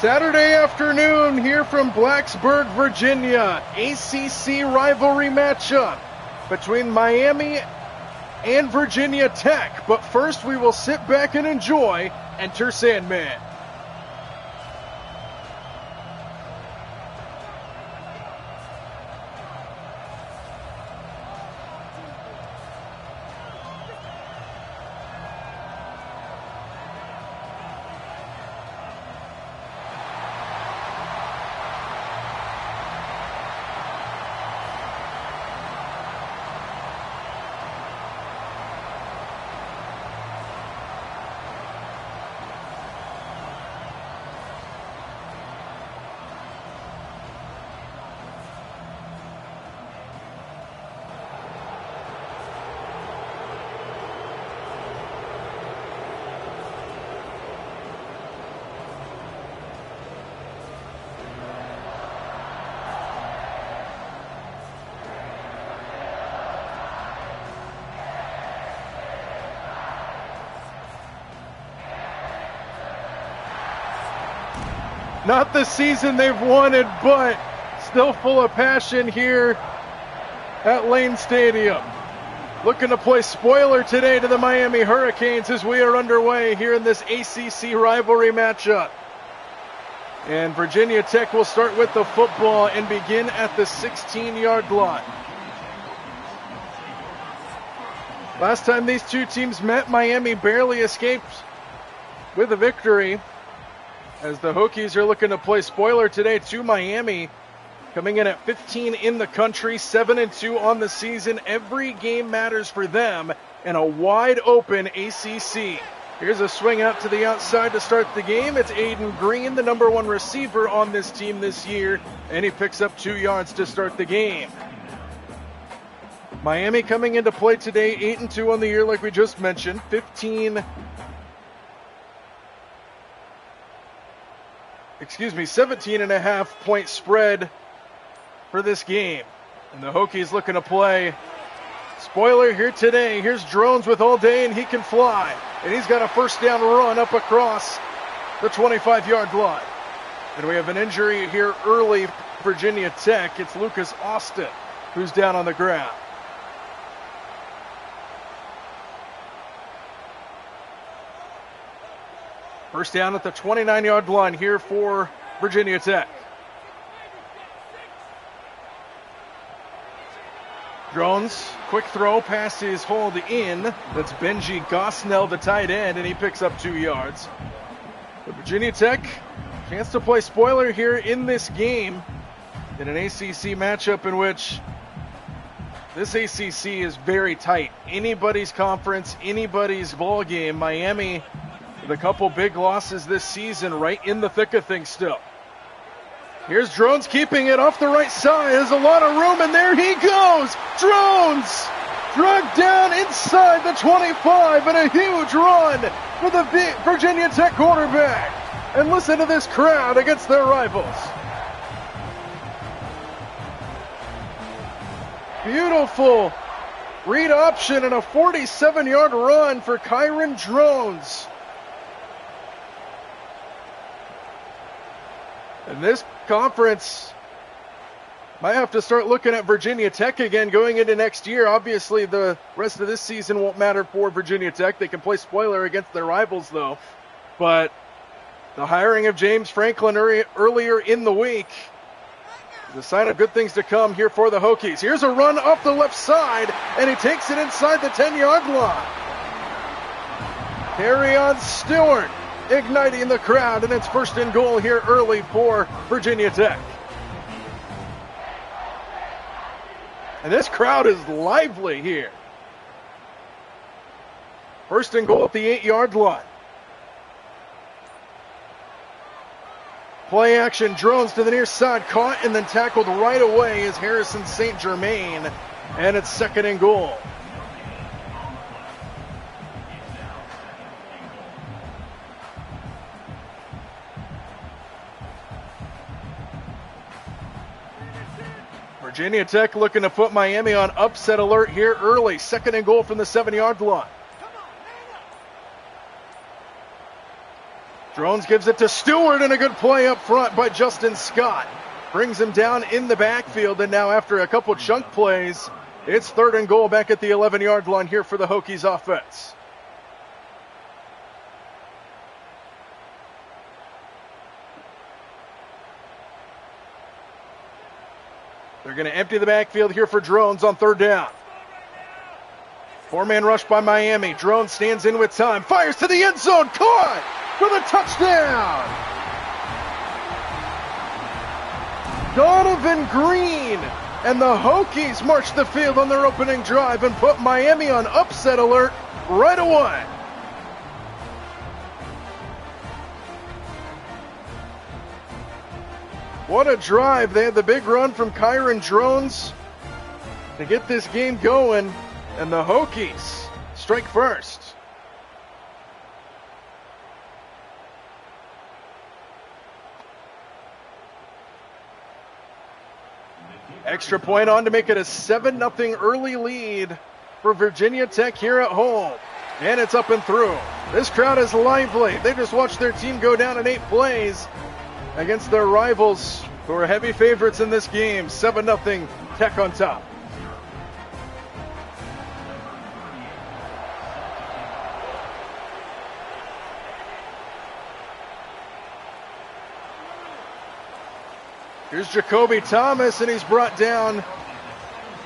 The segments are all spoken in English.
Saturday afternoon here from Blacksburg, Virginia. ACC rivalry matchup between Miami and Virginia Tech. But first we will sit back and enjoy Enter Sandman. Not the season they've wanted, but still full of passion here at Lane Stadium. Looking to play spoiler today to the Miami Hurricanes as we are underway here in this ACC rivalry matchup. And Virginia Tech will start with the football and begin at the 16-yard line. Last time these two teams met, Miami barely escaped with a victory, as the Hokies are looking to play spoiler today to Miami, coming in at 15 in the country, 7-2 on the season. Every game matters for them in a wide open ACC. Here's a swing out to the outside to start the game. It's Aiden Green, the number one receiver on this team this year, and he picks up 2 yards to start the game. Miami coming into play today, 8-2 on the year like we just mentioned, 17.5 point spread for this game. And the Hokies looking to play spoiler here today. Here's Drones with all day, and he can fly. And he's got a first down run up across the 25-yard line. And we have an injury here early, Virginia Tech. It's Lucas Austin who's down on the ground. First down at the 29-yard line here for Virginia Tech. Drones, quick throw, pass is hauled in. That's Benji Gosnell, the tight end, and he picks up 2 yards. But Virginia Tech, chance to play spoiler here in this game in an ACC matchup in which this ACC is very tight. Anybody's conference, anybody's ball game. Miami with a couple big losses this season, right in the thick of things still. Here's Drones keeping it off the right side. There's a lot of room, and there he goes. Drones dragged down inside the 25, and a huge run for the Virginia Tech quarterback. And listen to this crowd against their rivals. Beautiful read option and a 47-yard run for Kyron Drones. And this conference might have to start looking at Virginia Tech again going into next year. Obviously, the rest of this season won't matter for Virginia Tech. They can play spoiler against their rivals, though. But the hiring of James Franklin earlier in the week is a sign of good things to come here for the Hokies. Here's a run up the left side, and he takes it inside the 10-yard line. Carry-on Stewart igniting the crowd, and it's first and goal here early for Virginia Tech. And this crowd is lively here. First and goal at the 8-yard line. Play action, Drones to the near side, caught and then tackled right away is Harrison St. Germain, and it's second and goal. Virginia Tech looking to put Miami on upset alert here early. Second and goal from the 7-yard line. Drones gives it to Stewart, and a good play up front by Justin Scott. Brings him down in the backfield, and now after a couple chunk plays, it's 3rd and goal back at the 11-yard line here for the Hokies offense. They're going to empty the backfield here for Drones on 3rd down. 4-man rush by Miami. Drones stands in with time, fires to the end zone, caught for the touchdown. Donovan Green and the Hokies march the field on their opening drive and put Miami on upset alert right away. What a drive. They had the big run from Kyron Drones to get this game going, and the Hokies strike first. Extra point on to make it a 7-0 early lead for Virginia Tech here at home. And it's up and through. This crowd is lively. They just watched their team go down in 8 plays against their rivals who are heavy favorites in this game. 7-0 Tech on top. Here's Jacoby Thomas, and he's brought down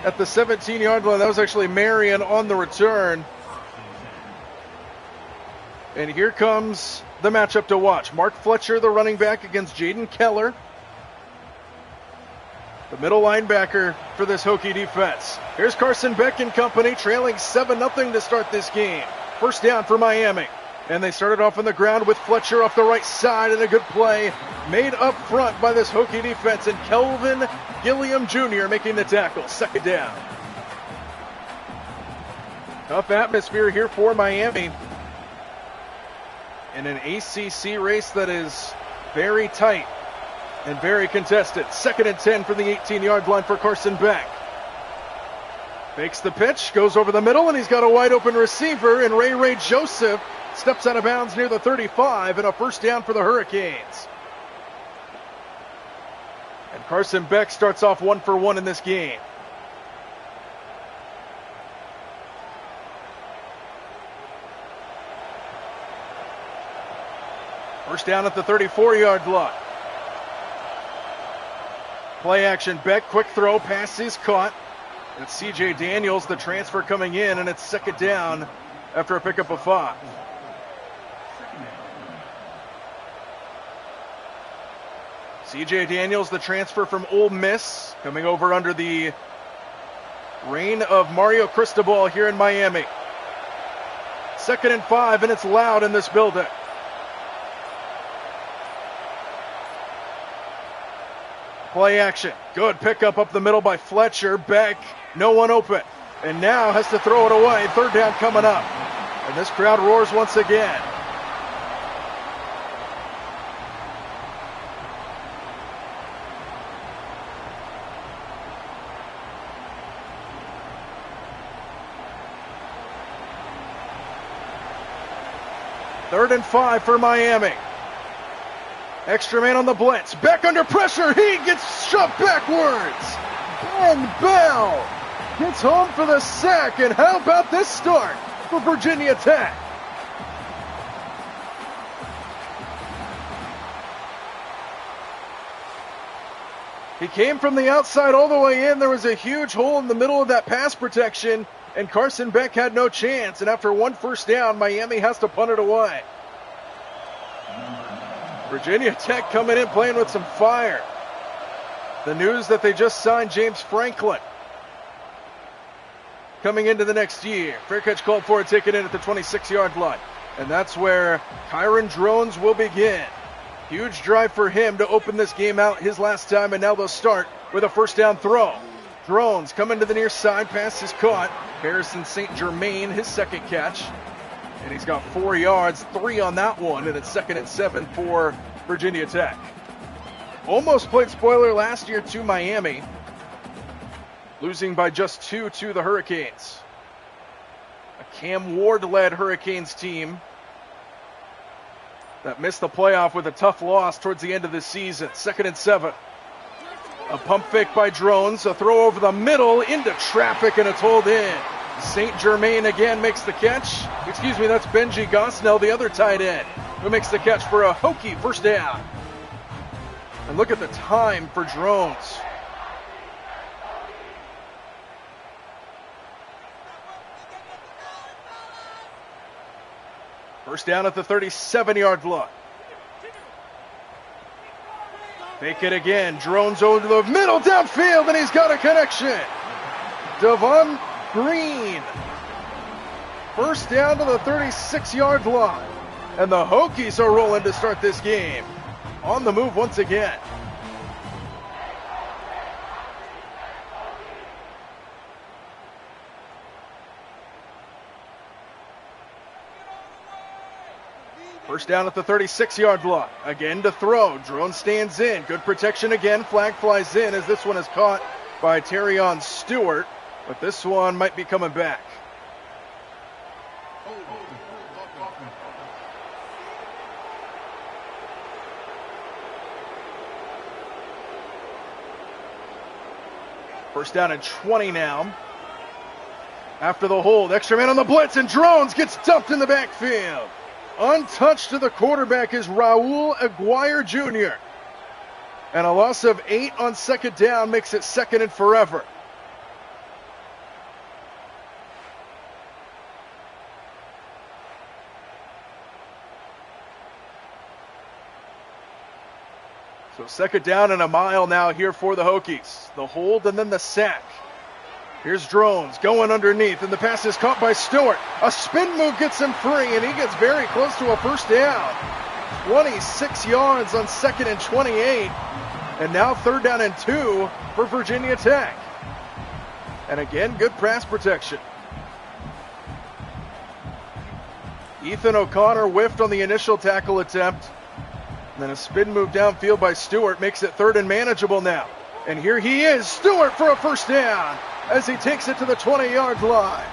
at the 17-yard line. That was actually Marion on the return. And here comes the matchup to watch. Mark Fletcher, the running back, against Jaden Keller, the middle linebacker for this Hokie defense. Here's Carson Beck and company, trailing 7-0 to start this game. 1st down for Miami. And they started off on the ground with Fletcher off the right side, and a good play made up front by this Hokie defense, and Kelvin Gilliam Jr. making the tackle. 2nd down. Tough atmosphere here for Miami in an ACC race that is very tight and very contested. 2nd and 10 from the 18-yard line for Carson Beck. Fakes the pitch, goes over the middle, and he's got a wide open receiver, and Ray Joseph steps out of bounds near the 35, and a 1st down for the Hurricanes. And Carson Beck starts off 1 for 1 in this game. First down at the 34-yard line. Play action, Beck, quick throw, pass is caught. It's CJ Daniels, the transfer, coming in, and it's 2nd down after a pickup of 5. CJ Daniels, the transfer from Ole Miss, coming over under the reign of Mario Cristobal here in Miami. 2nd and 5, and it's loud in this building. Play action. Good pickup up the middle by Fletcher. Beck, no one open. And now has to throw it away. 3rd down coming up. And this crowd roars once again. Third and 5 for Miami. Extra man on the blitz. Beck under pressure. He gets shoved backwards. Ben Bell gets home for the sack. And how about this start for Virginia Tech? He came from the outside all the way in. There was a huge hole in the middle of that pass protection, and Carson Beck had no chance. And after 1 first down, Miami has to punt it away. Virginia Tech coming in playing with some fire. The news that they just signed James Franklin coming into the next year. Fair catch called for, taken in at the 26-yard line. And that's where Kyron Drones will begin. Huge drive for him to open this game out his last time, and now they'll start with a first down throw. Drones coming to the near side, pass is caught. Harrison St. Germain, his 2nd catch. And he's got 4 yards, 3 on that one, and it's 2nd and 7 for Virginia Tech. Almost played spoiler last year to Miami, losing by just 2 to the Hurricanes. A Cam Ward-led Hurricanes team that missed the playoff with a tough loss towards the end of the season. 2nd and 7. A pump fake by Drones, a throw over the middle into traffic, and it's hauled in. St. Germain again makes the catch. Excuse me, that's Benji Gosnell, the other tight end, who makes the catch for a Hokie first down. And look at the time for Drones. First down at the 37-yard line. Fake it again. Drones over to the middle downfield, and he's got a connection. Devon Green. First down to the 36-yard line. And the Hokies are rolling to start this game. On the move once again. First down at the 36-yard line. Again to throw. Drone stands in. Good protection again. Flag flies in as this one is caught by Terrion Stewart. But this one might be coming back. First down and 20 now. After the hold, extra man on the blitz, and Drones gets dumped in the backfield. Untouched to the quarterback is Raul Aguirre Jr. And a loss of 8 on second down makes it 2nd and forever. So 2nd down and a mile now here for the Hokies. The hold and then the sack. Here's Drones going underneath, and the pass is caught by Stewart. A spin move gets him free, and he gets very close to a first down. 26 yards on 2nd and 28. And now 3rd down and 2 for Virginia Tech. And again, good pass protection. Ethan O'Connor whiffed on the initial tackle attempt. And then a spin move downfield by Stewart makes it 3rd and manageable now. And here he is, Stewart for a first down as he takes it to the 20-yard line.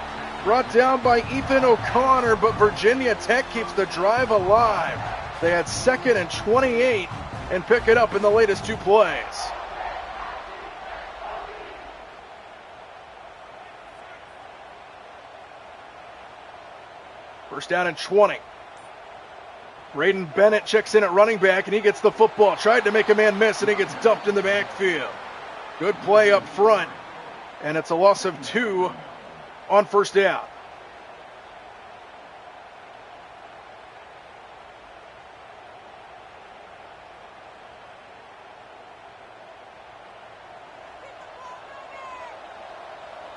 Brought down by Ethan O'Connor, but Virginia Tech keeps the drive alive. They had 2nd and 28 and pick it up in the latest 2 plays. First down and 20. Braden Bennett checks in at running back, and he gets the football. Tried to make a man miss, and he gets dumped in the backfield. Good play up front, and it's a loss of 2 on first down.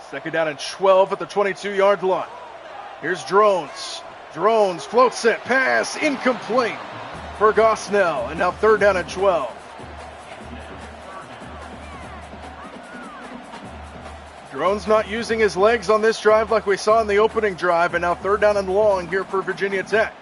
Second down and 12 at the 22-yard line. Here's Drones. Drones floats it, pass incomplete for Gosnell, and now 3rd down and 12. Drones not using his legs on this drive like we saw in the opening drive, and now 3rd down and long here for Virginia Tech.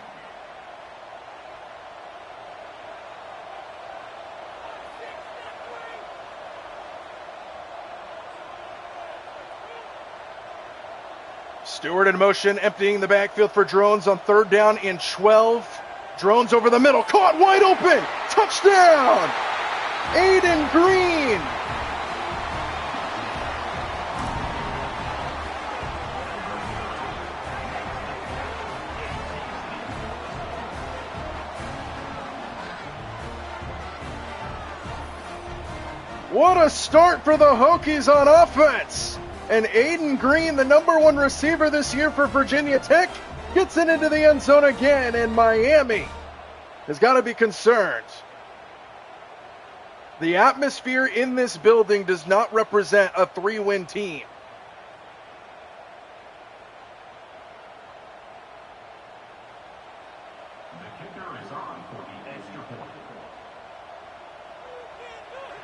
Stewart in motion, emptying the backfield for Drones on 3rd down and 12. Drones over the middle, caught wide open, touchdown! Aiden Green! What a start for the Hokies on offense! And Aiden Green, the number 1 receiver this year for Virginia Tech, gets it into the end zone again, and Miami has got to be concerned. The atmosphere in this building does not represent a 3-win team.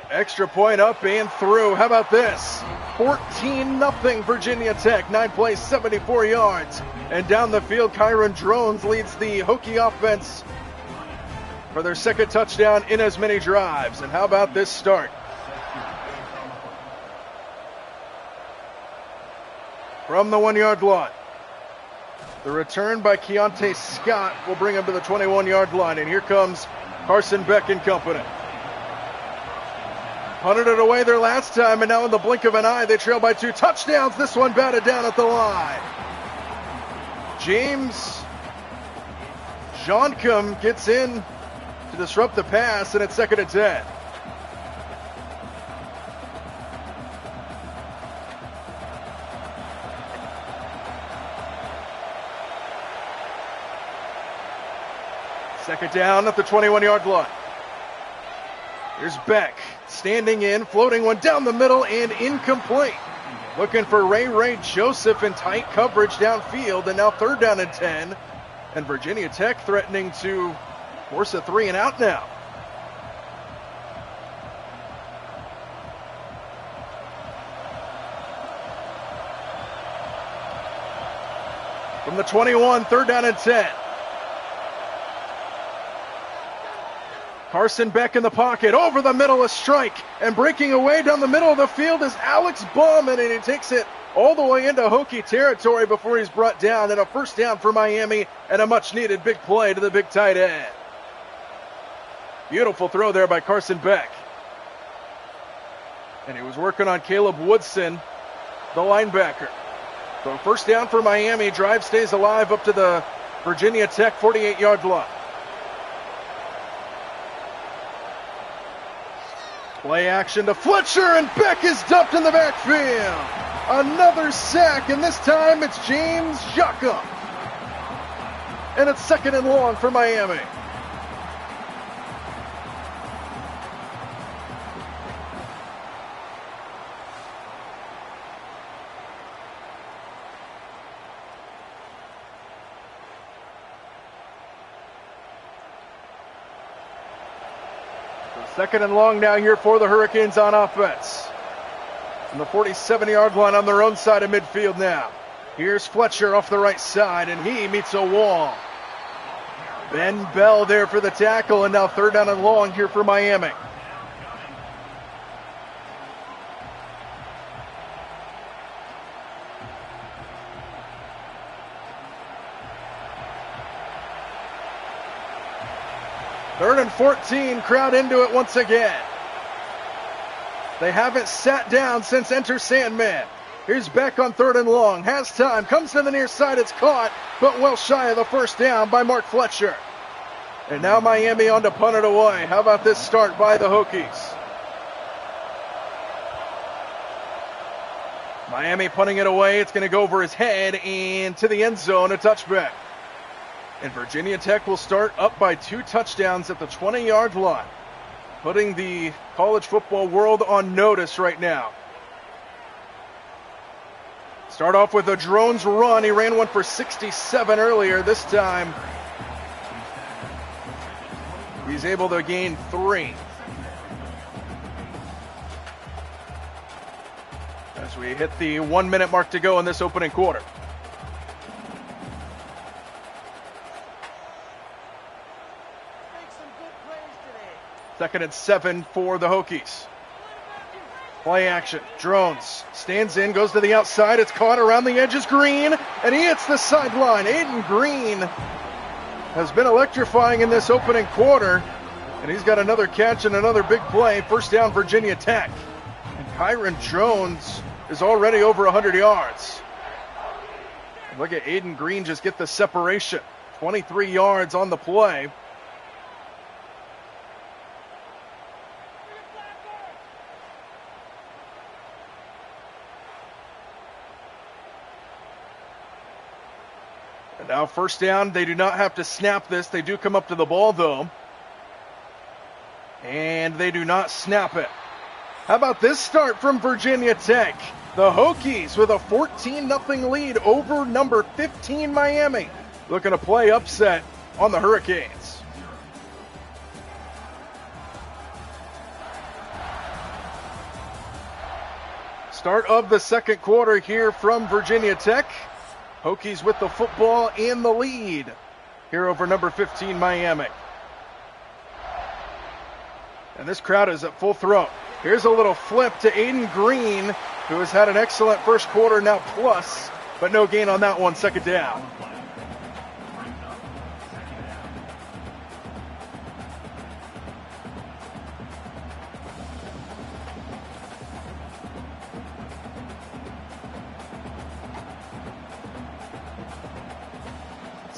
Extra point up and through. How about this? 14-0 Virginia Tech. 9 plays, 74 yards. And down the field, Kyron Drones leads the Hokie offense for their 2nd touchdown in as many drives. And how about this start? From the 1-yard line. The return by Keontae Scott will bring him to the 21-yard line. And here comes Carson Beck and company. Punted it away their last time, and now in the blink of an eye, they trail by 2 touchdowns. This one batted down at the line. James Joncom gets in to disrupt the pass, and it's 2nd and 10. Second down at the 21-yard line. Here's Beck, standing in, floating one down the middle and incomplete. Looking for Ray Joseph in tight coverage downfield, and now 3rd down and 10. And Virginia Tech threatening to force a 3 and out now. From the 21, 3rd down and 10. Carson Beck in the pocket, over the middle, a strike, and breaking away down the middle of the field is Alex Bauman, and he takes it all the way into Hokie territory before he's brought down, and a 1st down for Miami, and a much-needed big play to the big tight end. Beautiful throw there by Carson Beck. And he was working on Caleb Woodson, the linebacker. So 1st down for Miami, drive stays alive up to the Virginia Tech 48-yard line. Play action to Fletcher, and Beck is dumped in the backfield. Another sack, and this time it's James Joncom. And it's 2nd and long for Miami. Second and long now here for the Hurricanes on offense. From the 47-yard line on their own side of midfield now. Here's Fletcher off the right side, and he meets a wall. Ben Bell there for the tackle, and now 3rd down and long here for Miami. Third and 14, crowd into it once again. They haven't sat down since Enter Sandman. Here's Beck on 3rd and long, has time, comes to the near side, it's caught, but well shy of the 1st down by Mark Fletcher. And now Miami on to punt it away. How about this start by the Hokies? Miami punting it away, it's going to go over his head and to the end zone, a touchback. And Virginia Tech will start up by 2 touchdowns at the 20-yard line, putting the college football world on notice right now. Start off with a drones run. He ran one for 67 earlier. This time, he's able to gain 3. As we hit the 1-minute mark to go in this opening quarter. 2nd and 7 for the Hokies. Play action. Drones stands in, goes to the outside. It's caught around the edges. Green, and he hits the sideline. Aiden Green has been electrifying in this opening quarter, and he's got another catch and another big play. 1st down, Virginia Tech. And Kyron Jones is already over 100 yards. And look at Aiden Green just get the separation. 23 yards on the play. And now 1st down, they do not have to snap this. They do come up to the ball, though. And they do not snap it. How about this start from Virginia Tech? The Hokies with a 14-0 lead over number 15 Miami. Looking to play upset on the Hurricanes. Start of the 2nd quarter here from Virginia Tech. Hokies with the football in the lead here over number 15 Miami. And this crowd is at full throat. Here's a little flip to Aiden Green, who has had an excellent 1st quarter now plus, but no gain on that one. 2nd down.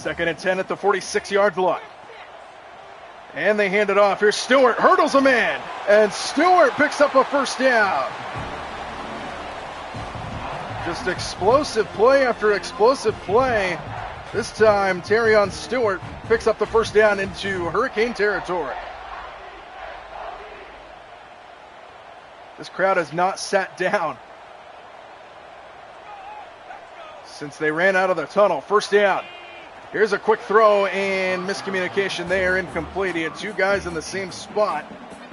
Second and 10 at the 46-yard line. And they hand it off. Here's Stewart, hurdles a man, and Stewart picks up a first down. Just explosive play after explosive play. This time, Terrion Stewart picks up the first down into Hurricane territory. This crowd has not sat down since they ran out of the tunnel. First down. Here's a quick throw and miscommunication there, incomplete. He had two guys in the same spot,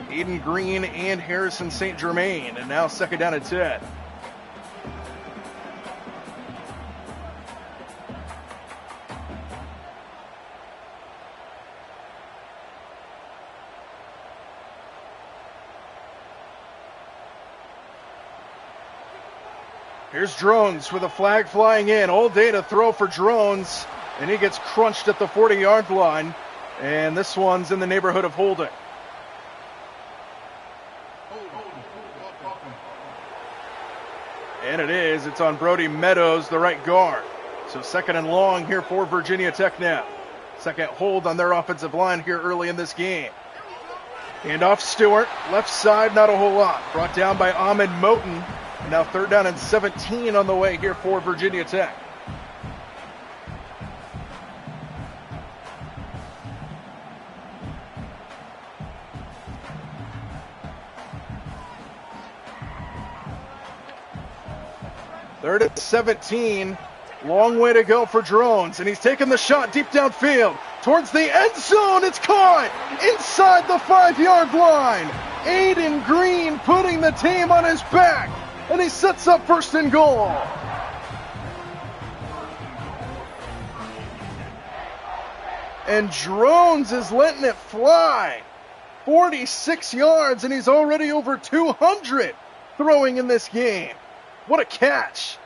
Aiden Green and Harrison St. Germain, and now second down and 10. Here's Drones with a flag flying in. All day to throw for Drones, and he gets crunched at the 40-yard line. And this one's in the neighborhood of holding. And it is. It's on Brody Meadows, the right guard. So second and long here for Virginia Tech now. Second hold on their offensive line here early in this game. Hand off Stewart. Left side, not a whole lot. Brought down by Ahmed Moten. Now third down and 17 on the way here for Virginia Tech. Third and 17. Long way to go for Drones, and he's taking the shot deep downfield towards the end zone. It's caught inside the 5-yard line. Aiden Green putting the team on his back, and he sets up first and goal. And Drones is letting it fly. 46 yards, and he's already over 200 throwing in this game. What a catch.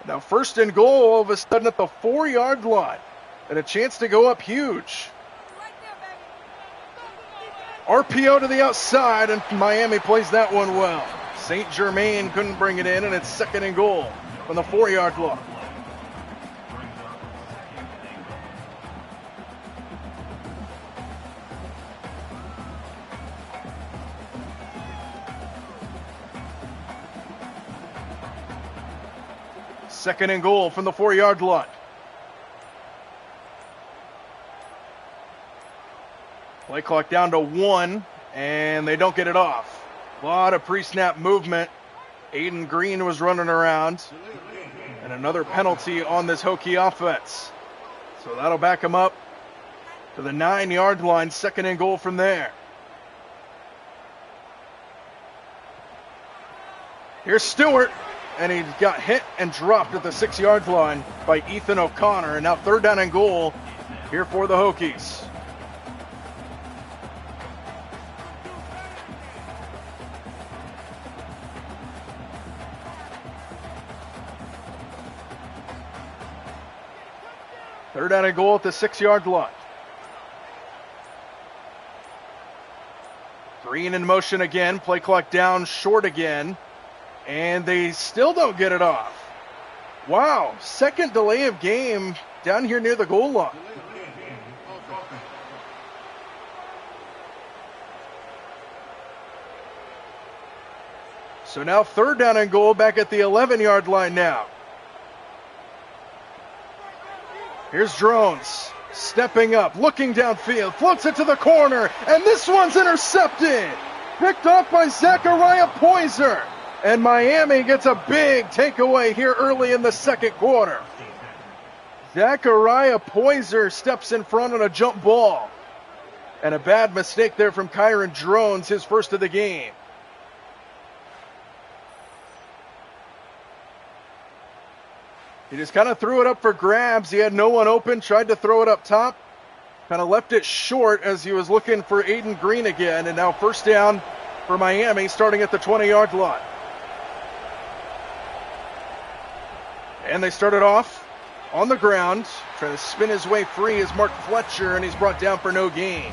Now first and goal all of a sudden at the 4-yard line, and a chance to go up huge. RPO to the outside, and Miami plays that one well. St. Germain couldn't bring it in, and it's second and goal from the 4-yard line. Second and goal from the 4-yard line. Play clock down to 1, and they don't get it off. A lot of pre-snap movement. Aiden Green was running around. And another penalty on this Hokie offense. So that'll back him up to the 9-yard line. Second and goal from there. Here's Stewart. And he got hit and dropped at the 6-yard line by Ethan O'Connor. And now third down and goal here for the Hokies. Third down and goal at the 6-yard line. Green in motion again. Play clock down short again. And they still don't get it off. Wow, second delay of game down here near the goal line. So now third down and goal back at the 11-yard line now. Here's Drones, stepping up, looking downfield, floats it to the corner, and this one's intercepted. Picked off by Zachariah Poyser. And Miami gets a big takeaway here early in the second quarter. Zachariah Poyser steps in front on a jump ball. And a bad mistake there from Kyron Drones, his first of the game. He just kind of threw it up for grabs. He had no one open, tried to throw it up top. Kind of left it short as he was looking for Aiden Green again. And now first down for Miami starting at the 20-yard line. And they started off on the ground, trying to spin his way free is Mark Fletcher, and he's brought down for no gain.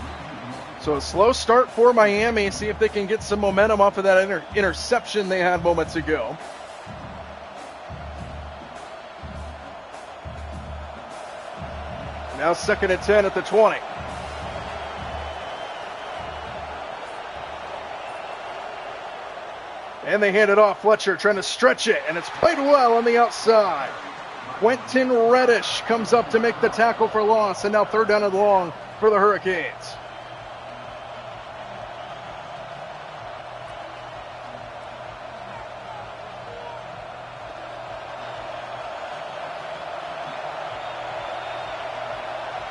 So So a slow start for Miami. See if they can get some momentum off of that interception they had moments ago. Now 2nd and 10 at the 20. And they hand it off. Fletcher trying to stretch it, and it's played well on the outside. Quentin Reddish comes up to make the tackle for loss, and now 3rd down and long for the Hurricanes.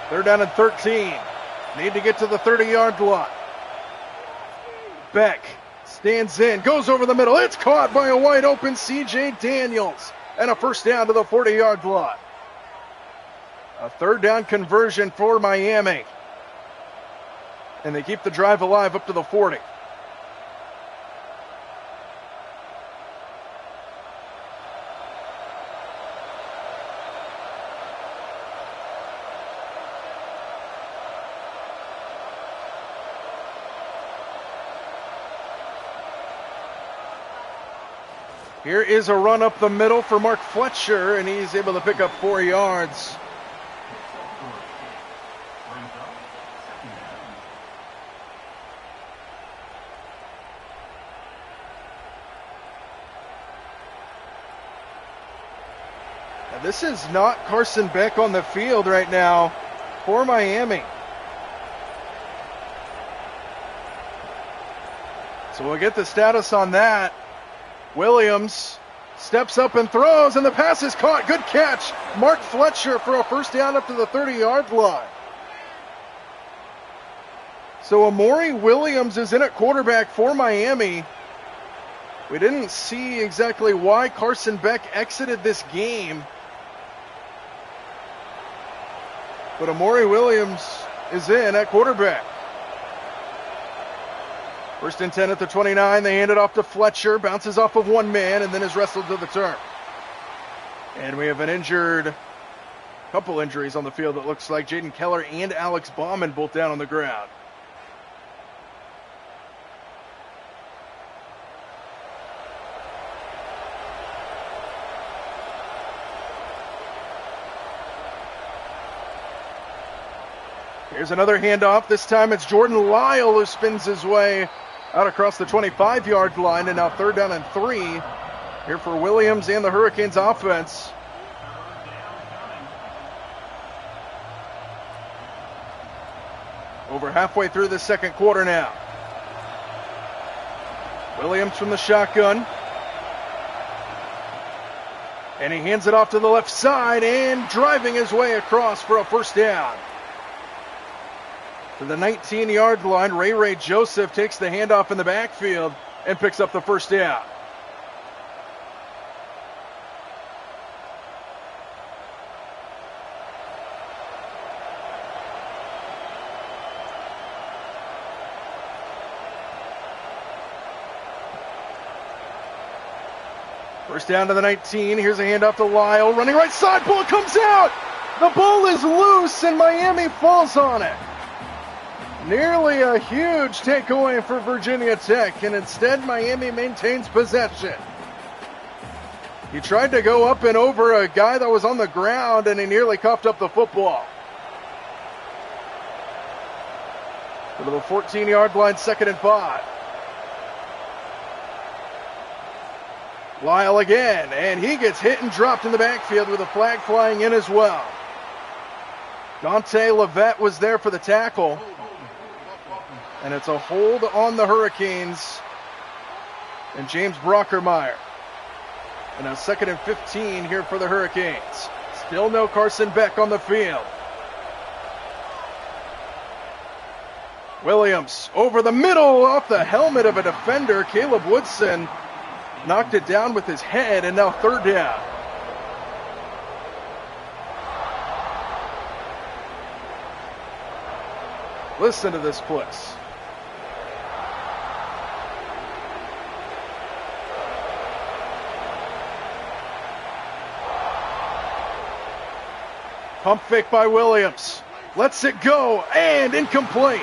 They're down and 13. Need to get to the 30-yard line. Beck stands in, goes over the middle. It's caught by a wide open C.J. Daniels. And a 1st down to the 40-yard line. A 3rd down conversion for Miami. And they keep the drive alive up to the 40. Here is a run up the middle for Mark Fletcher, and he's able to pick up 4 yards. Now, this is not Carson Beck on the field right now for Miami. So we'll get the status on that. Williams steps up and throws, and the pass is caught. Good catch. Mark Fletcher for a 1st down up to the 30-yard line. So Amari Williams is in at quarterback for Miami. We didn't see exactly why Carson Beck exited this game, but Amari Williams is in at quarterback. 1st and 10 at the 29. They hand it off to Fletcher. Bounces off of one man and then is wrestled to the turn. And we have couple injuries on the field. It looks like Jaden Keller and Alex Bauman both down on the ground. Here's another handoff. This time it's Jordan Lyle who spins his way out across the 25-yard line, and now 3rd down and 3 here for Williams and the Hurricanes offense. Over halfway through the 2nd quarter now. Williams from the shotgun. And he hands it off to the left side and driving his way across for a 1st down. To the 19-yard line, Ray Joseph takes the handoff in the backfield and picks up the 1st down. First down to the 19. Here's a handoff to Lyle. Running right side. Ball comes out. The ball is loose and Miami falls on it. Nearly a huge takeaway for Virginia Tech, and instead Miami maintains possession. He tried to go up and over a guy that was on the ground, and he nearly coughed up the football. To the 14-yard line, 2nd and 5. Lyle again, and he gets hit and dropped in the backfield with a flag flying in as well. Dante Levette was there for the tackle. And it's a hold on the Hurricanes and James Brockermeyer. And now 2nd and 15 here for the Hurricanes. Still no Carson Beck on the field. Williams over the middle off the helmet of a defender. Caleb Woodson knocked it down with his head, and now 3rd down. Listen to this place. Pump fake by Williams. Lets it go, and incomplete.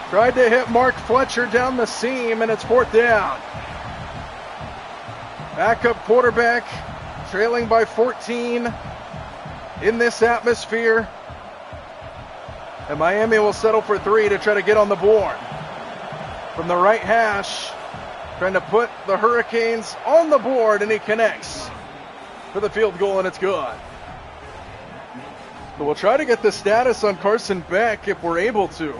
Tried to hit Mark Fletcher down the seam, and it's 4th down. Backup quarterback, trailing by 14 in this atmosphere. And Miami will settle for 3 to try to get on the board. From the right hash, trying to put the Hurricanes on the board, and he connects for the field goal, and it's good. So we'll try to get the status on Carson Beck if we're able to.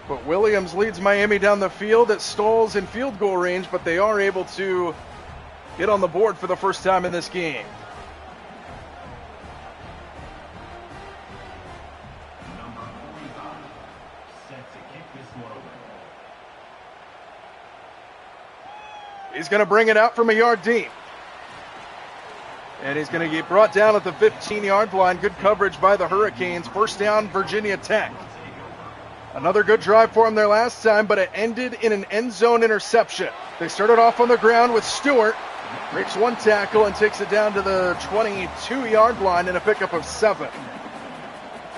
But Williams leads Miami down the field. It stalls in field goal range, but they are able to get on the board for the first time in this game. He's going to bring it out from a yard deep. And he's going to get brought down at the 15-yard line. Good coverage by the Hurricanes. First down, Virginia Tech. Another good drive for them there last time, but it ended in an end zone interception. They started off on the ground with Stewart. Breaks one tackle and takes it down to the 22-yard line in a pickup of 7.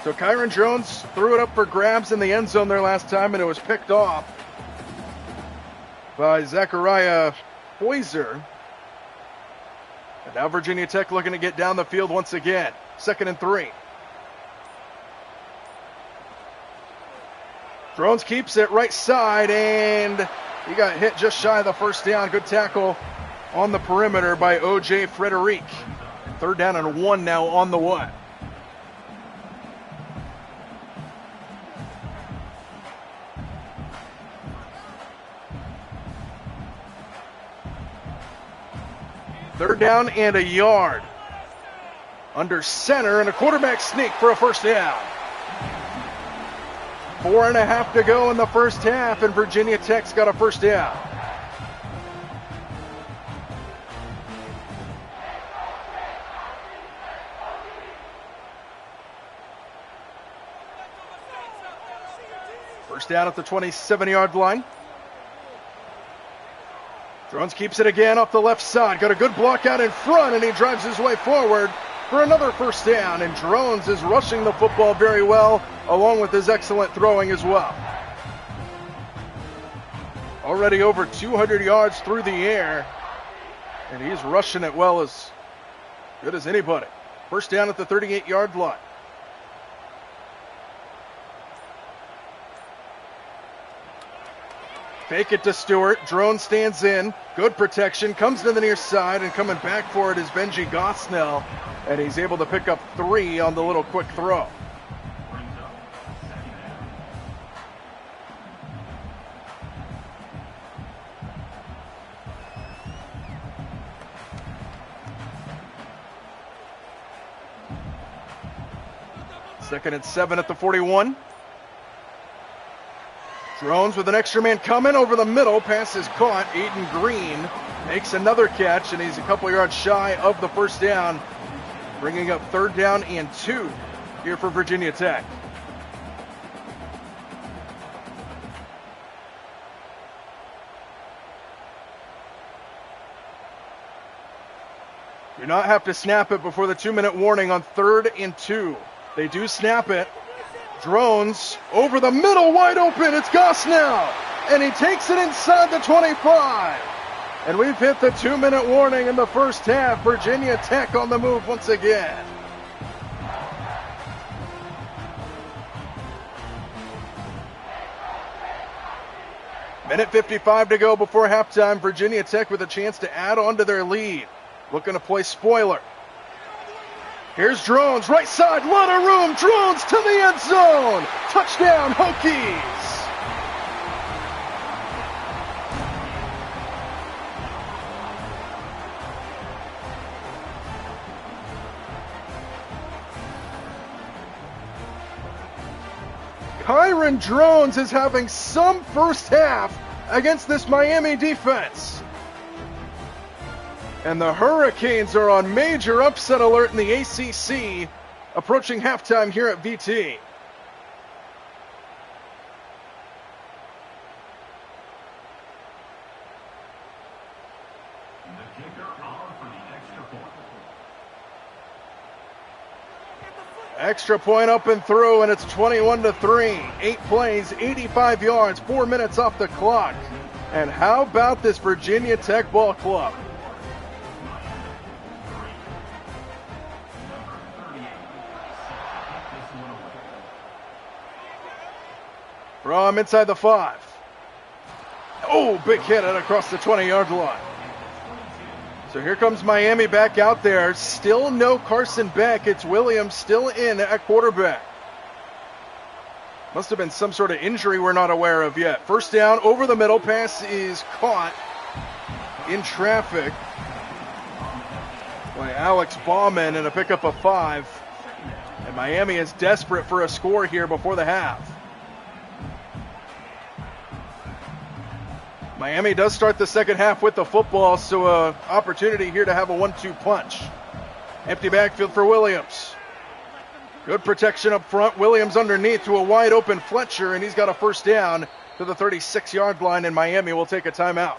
So Kyron Jones threw it up for grabs in the end zone there last time, and it was picked off by Zachariah Poyser. And now Virginia Tech looking to get down the field once again. 2nd and 3. Drones keeps it right side, and he got hit just shy of the first down. Good tackle on the perimeter by O.J. Frederic. 3rd down and 1 now on the way. Third down and a yard. Under center, and a quarterback sneak for a first down. 4.5 to go in the first half, and Virginia Tech's got a first down. First down at the 27-yard line. Drones keeps it again off the left side. Got a good block out in front, and he drives his way forward for another first down. And Drones is rushing the football very well, along with his excellent throwing as well. Already over 200 yards through the air, and he's rushing it well, as good as anybody. First down at the 38-yard line. Fake it to Stewart. Drone stands in. Good protection. Comes to the near side, and coming back for it is Benji Gosnell. And he's able to pick up 3 on the little quick throw. Second and 7 at the 41. Drones with an extra man coming over the middle. Pass is caught. Aiden Green makes another catch, and he's a couple yards shy of the first down, bringing up 3rd down and 2 here for Virginia Tech. Do not have to snap it before the 2-minute warning on 3rd and 2. They do snap it. Drones over the middle, wide open. It's Gosnell, and he takes it inside the 25. And we've hit the 2-minute warning in the first half. Virginia Tech on the move once again. Minute 55 to go before halftime. Virginia Tech with a chance to add on to their lead. Looking to play spoiler. Here's Drones, right side, lot of room. Drones to the end zone. Touchdown, Hokies. Kyron Drones is having some first half against this Miami defense. And the Hurricanes are on major upset alert in the ACC, approaching halftime here at VT. Extra point up and through, and it's 21-3. 8 plays, 85 yards, 4 minutes off the clock. And how about this Virginia Tech ball club? From inside the 5. Oh, big hit and across the 20-yard line. So here comes Miami back out there. Still no Carson Beck. It's Williams still in at quarterback. Must have been some sort of injury we're not aware of yet. First down, over the middle. Pass is caught in traffic by Alex Bauman and a pickup of 5. And Miami is desperate for a score here before the half. Miami does start the second half with the football, so an opportunity here to have a 1-2 punch. Empty backfield for Williams. Good protection up front. Williams underneath to a wide open Fletcher, and he's got a first down to the 36-yard line, and Miami will take a timeout.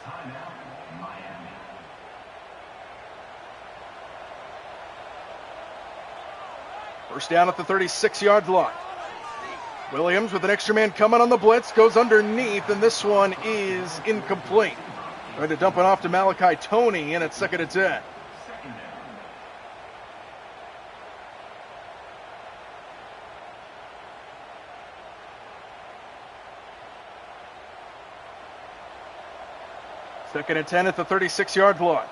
First down at the 36-yard line. Williams with an extra man coming on the blitz, goes underneath, and this one is incomplete. Going to dump it off to Malachi Toney, and it's 2nd and 10. Second and 10 at the 36-yard line.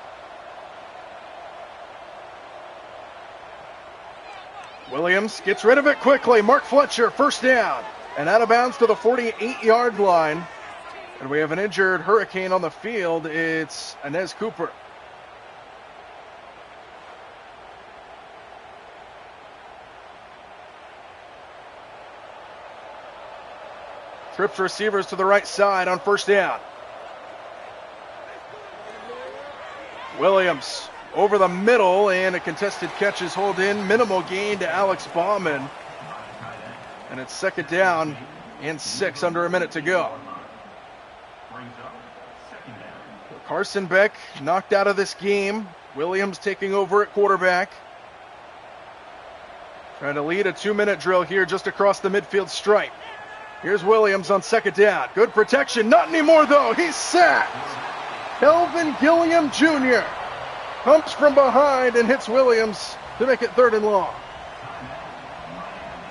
Williams gets rid of it quickly. Mark Fletcher, first down. And out of bounds to the 48-yard line. And we have an injured Hurricane on the field. It's Inez Cooper. Trips receivers to the right side on first down. Williams over the middle, and a contested catch is hauled in. Minimal gain to Alex Bauman. And it's 2nd down and 6, under a minute to go. Carson Beck knocked out of this game. Williams taking over at quarterback. Trying to lead a 2-minute drill here just across the midfield stripe. Here's Williams on 2nd down. Good protection. Not anymore, though. He's sacked. Kelvin Gilliam Jr. Pumps from behind and hits Williams to make it 3rd and long.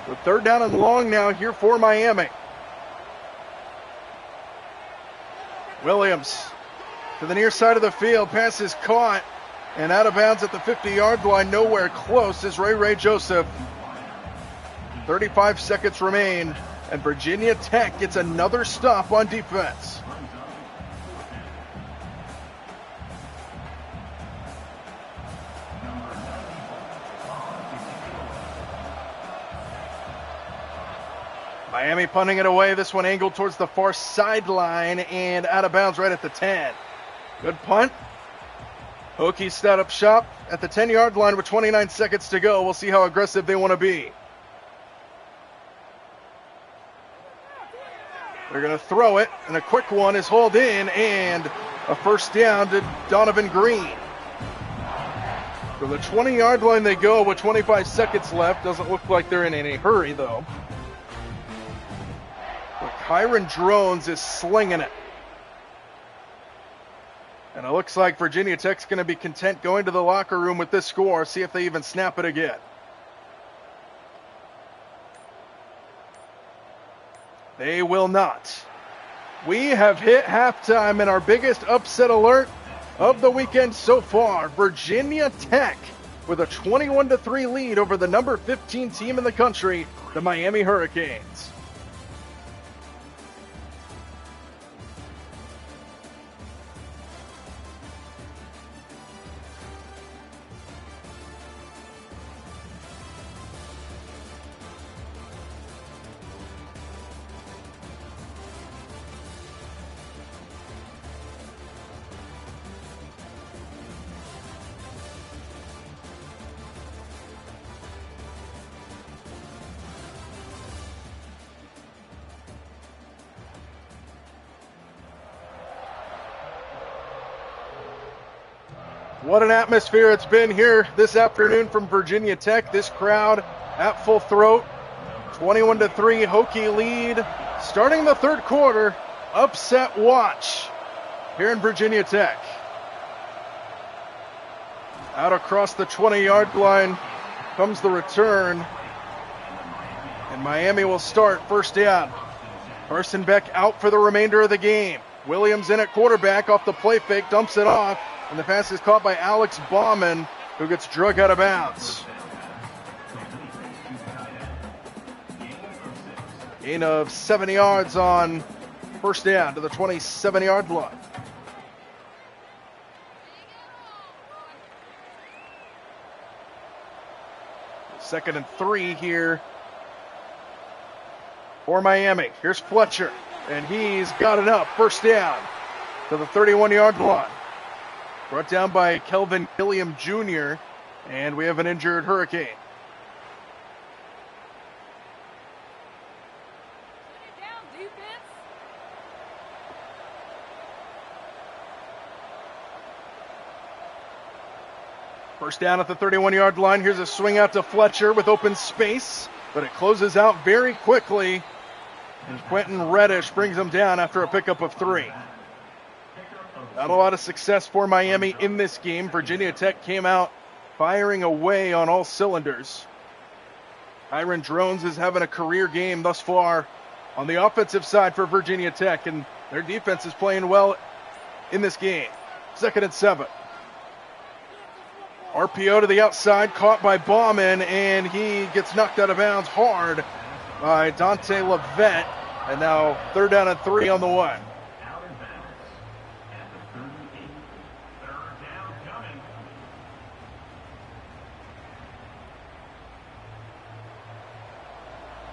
So 3rd down and long now here for Miami. Williams to the near side of the field. Pass is caught and out of bounds at the 50-yard line. Nowhere close is Ray Joseph. 35 seconds remain, and Virginia Tech gets another stop on defense. Miami punting it away. This one angled towards the far sideline and out of bounds right at the 10. Good punt. Hokies set up shop at the 10-yard line with 29 seconds to go. We'll see how aggressive they want to be. They're going to throw it, and a quick one is hauled in, and a first down to Donovan Green. For the 20-yard line they go with 25 seconds left. Doesn't look like they're in any hurry, though. But Kyron Drones is slinging it. And it looks like Virginia Tech's going to be content going to the locker room with this score. See if they even snap it again. They will not. We have hit halftime, and our biggest upset alert of the weekend so far. Virginia Tech with a 21-3 lead over the number 15 team in the country, the Miami Hurricanes. What an atmosphere it's been here this afternoon from Virginia Tech. This crowd at full throat. 21-3 Hokie lead. Starting the third quarter, upset watch here in Virginia Tech. Out across the 20-yard line comes the return. And Miami will start first down. Carson Beck out for the remainder of the game. Williams in at quarterback off the play fake, dumps it off. And the pass is caught by Alex Bauman, who gets drug out of bounds. Gain of 7 yards on first down to the 27-yard line. Second and 3 here for Miami. Here's Fletcher, and he's got it up. First down to the 31-yard line. Brought down by Kelvin Gilliam Jr., and we have an injured Hurricane. First down at the 31-yard line. Here's a swing out to Fletcher with open space, but it closes out very quickly, and Quentin Reddish brings him down after a pickup of 3. Not a lot of success for Miami in this game. Virginia Tech came out firing away on all cylinders. Kyron Drones is having a career game thus far on the offensive side for Virginia Tech, and their defense is playing well in this game. Second and 7. RPO to the outside, caught by Bauman, and he gets knocked out of bounds hard by Dante Levette. And now third down and 3 on the way.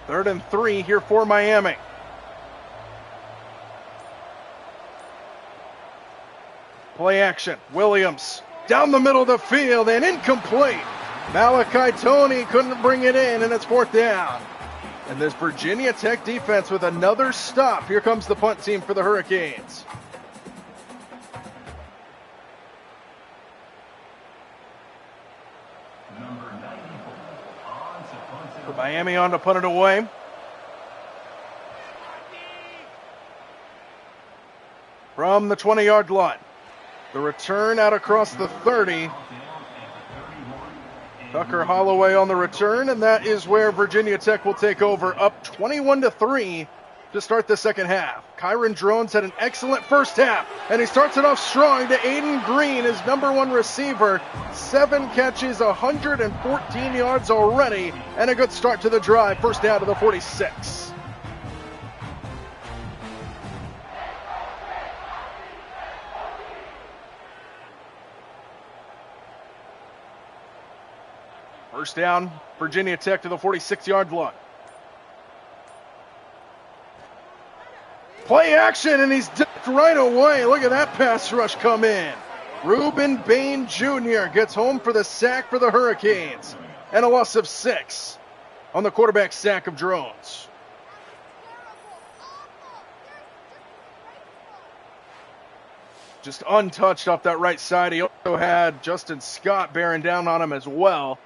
Third and 3 here for Miami. Play action. Williams down the middle of the field and incomplete. Malachi Toney couldn't bring it in, and it's fourth down. And this Virginia Tech defense with another stop. Here comes the punt team for the Hurricanes. Put Miami on to punt it away. From the 20-yard line. The return out across the 30. Tucker Holloway on the return, and that is where Virginia Tech will take over, up 21-3 to start the second half. Kyron Drones had an excellent first half, and he starts it off strong to Aiden Green, his number 1 receiver. 7 catches, 114 yards already, and a good start to the drive. First down to the 46. First down, Virginia Tech to the 46-yard line. Play action, and he's dipped right away. Look at that pass rush come in. Ruben Bain Jr. gets home for the sack for the Hurricanes. And a loss of 6 on the quarterback sack of Drones. Just untouched off that right side. He also had Justin Scott bearing down on him as well.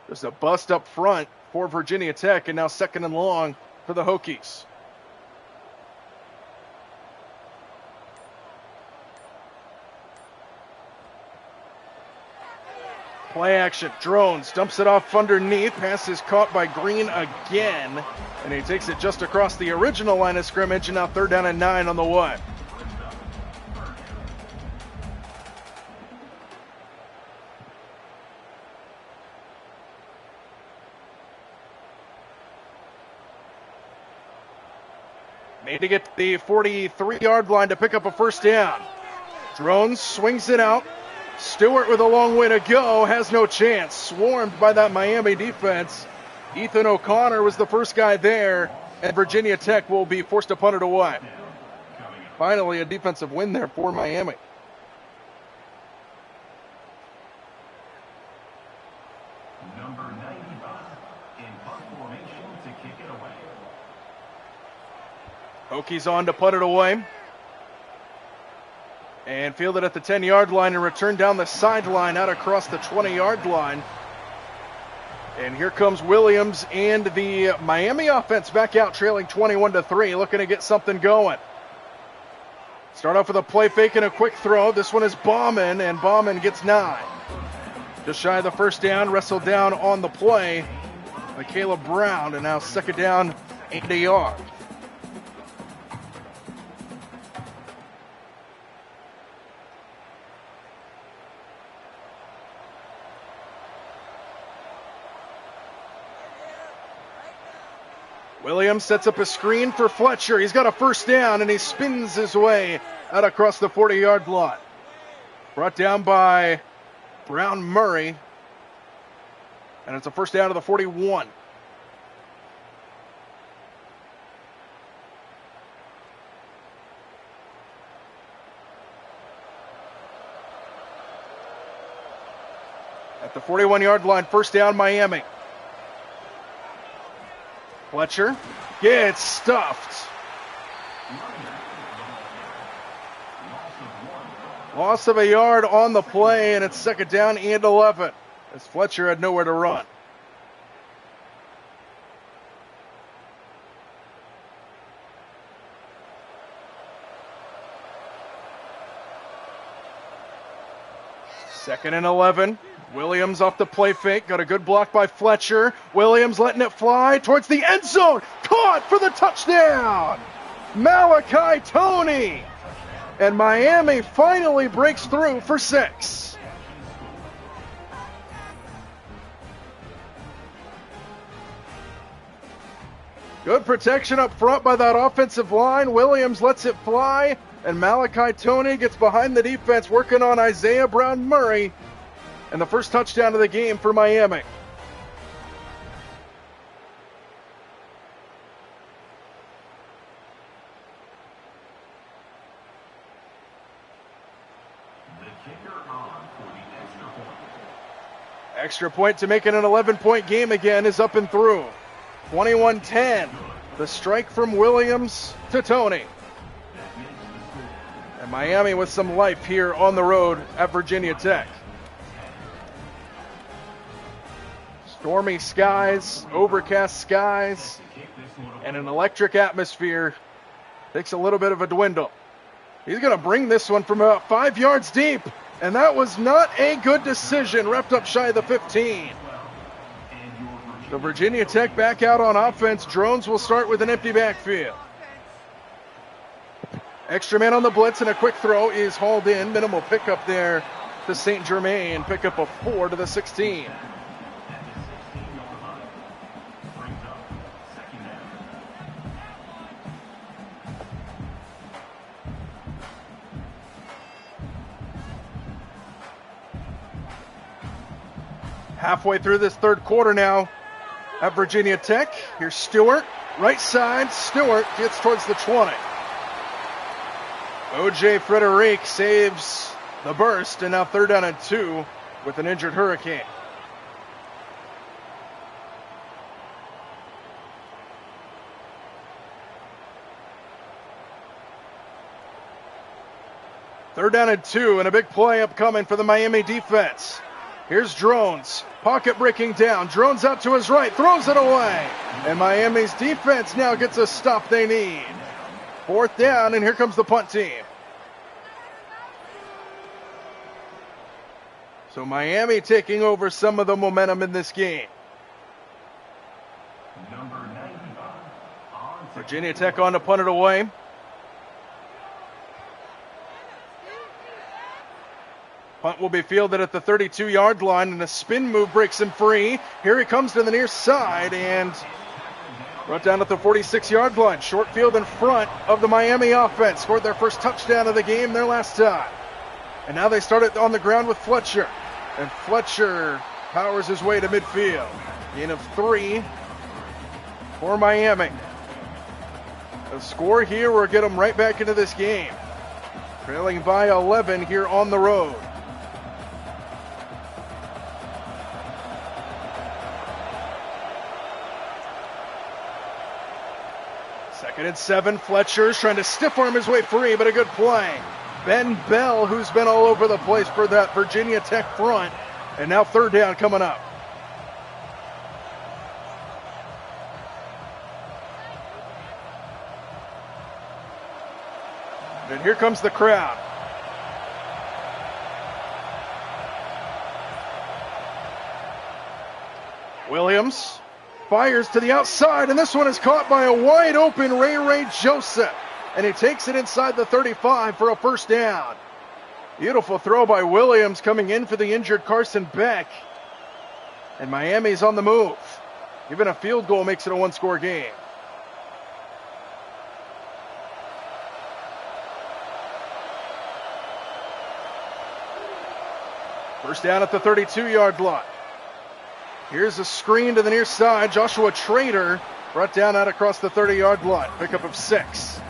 Just a bust up front for Virginia Tech, and now second and long for the Hokies. Play action. Drones dumps it off underneath. Pass is caught by Green again, and he takes it just across the original line of scrimmage, and now third down and 9 on the way. Made to get to the 43-yard line to pick up a first down. Drones swings it out. Stewart with a long way to go, has no chance. Swarmed by that Miami defense. Ethan O'Connor was the first guy there, and Virginia Tech will be forced to punt it away. Finally, a defensive win there for Miami. Number 95 in punt formation to kick it away. Hokies on to punt it away. And fielded at the 10-yard line and returned down the sideline out across the 20-yard line. And here comes Williams and the Miami offense back out trailing 21-3, looking to get something going. Start off with a play fake and a quick throw. This one is Bauman, and Bauman gets 9. Just shy of the first down, wrestled down on the play by Caleb Brown, and now second down, 80 yards. Williams sets up a screen for Fletcher. He's got a first down, and he spins his way out across the 40-yard line. Brought down by Brown Murray, and it's a first down to the 41. At the 41-yard line, first down, Miami. Fletcher gets stuffed. Loss of a yard on the play, and it's second down and 11, as Fletcher had nowhere to run. Second and 11. Williams off the play fake. Got a good block by Fletcher. Williams letting it fly towards the end zone. Caught for the touchdown. Malachi Tony. And Miami finally breaks through for 6. Good protection up front by that offensive line. Williams lets it fly. And Malachi Tony gets behind the defense working on Isaiah Brown Murray. And the first touchdown of the game for Miami. The kicker on for the extra point. Extra point to make it an 11-point game again is up and through. 21-10. The strike from Williams to Tony. And Miami with some life here on the road at Virginia Tech. Stormy skies, overcast skies, and an electric atmosphere takes a little bit of a dwindle. He's going to bring this one from about 5 yards deep, and that was not a good decision. Wrapped up shy of the 15. So Virginia Tech back out on offense. Drones will start with an empty backfield. Extra man on the blitz, and a quick throw is hauled in. Minimal pickup there to St. Germain. Pickup of 4 to the 16. Halfway through this third quarter now at Virginia Tech. Here's Stewart, right side. Stewart gets towards the 20. O.J. Frederic saves the burst, and now third down and 2 with an injured Hurricane. Third down and 2, and a big play upcoming for the Miami defense. Here's Drones, pocket breaking down. Drones out to his right, throws it away. And Miami's defense now gets a stop they need. Fourth down, and here comes the punt team. So Miami taking over some of the momentum in this game. Number 95. Virginia Tech on to punt it away. Punt will be fielded at the 32-yard line, and a spin move breaks him free. Here he comes to the near side, and brought down at the 46-yard line. Short field in front of the Miami offense. Scored their first touchdown of the game their last time. And now they start it on the ground with Fletcher. And Fletcher powers his way to midfield. Gain of 3 for Miami. A score here will get them right back into this game. Trailing by 11 here on the road. Second and 7, Fletcher's trying to stiff arm his way free, but a good play Ben Bell, who's been all over the place for that Virginia Tech front. And now third down coming up. And here comes the crowd. Williams fires to the outside, and this one is caught by a wide open Ray Joseph. And he takes it inside the 35 for a first down. Beautiful throw by Williams coming in for the injured Carson Beck. And Miami's on the move. Even a field goal makes it a one-score game. First down at the 32-yard line. Here's a screen to the near side. Joshua Trader brought down out across the 30-yard line. Pickup of 6.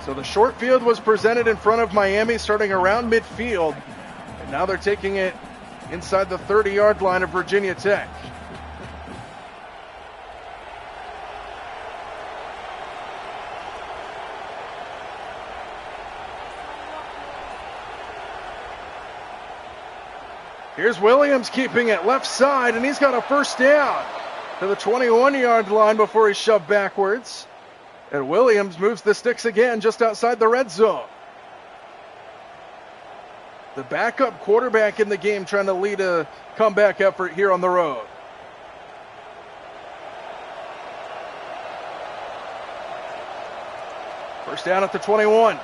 So the short field was presented in front of Miami starting around midfield. And now they're taking it inside the 30-yard line of Virginia Tech. Here's Williams keeping it left side, and he's got a first down to the 21-yard line before he's shoved backwards. And Williams moves the sticks again just outside the red zone. The backup quarterback in the game trying to lead a comeback effort here on the road. First down at the 21.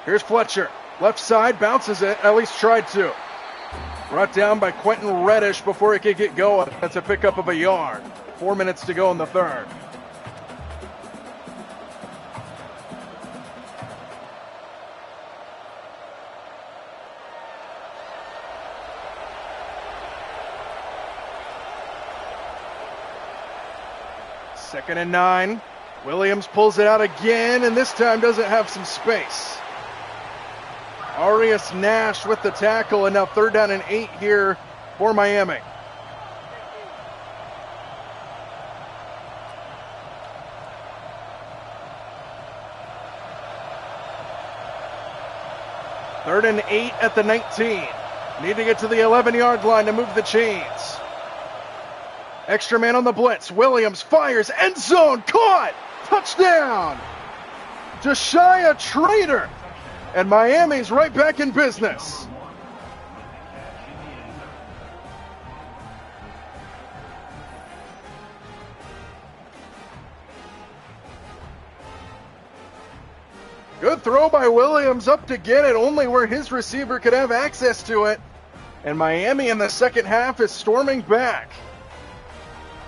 Here's Fletcher. Left side, bounces it, at least tried to. Brought down by Quentin Reddish before he could get going. That's a pickup of a yard. 4 minutes to go in the third. Second and 9. Williams pulls it out again, and this time doesn't have some space. Arias Nash with the tackle, and now third down and 8 here for Miami. Third and 8 at the 19. Need to get to the 11-yard line to move the chains. Extra man on the blitz. Williams fires. End zone. Caught. Touchdown. Josiah Trader. And Miami's right back in business. Good throw by Williams up to get it, only where his receiver could have access to it. And Miami in the second half is storming back.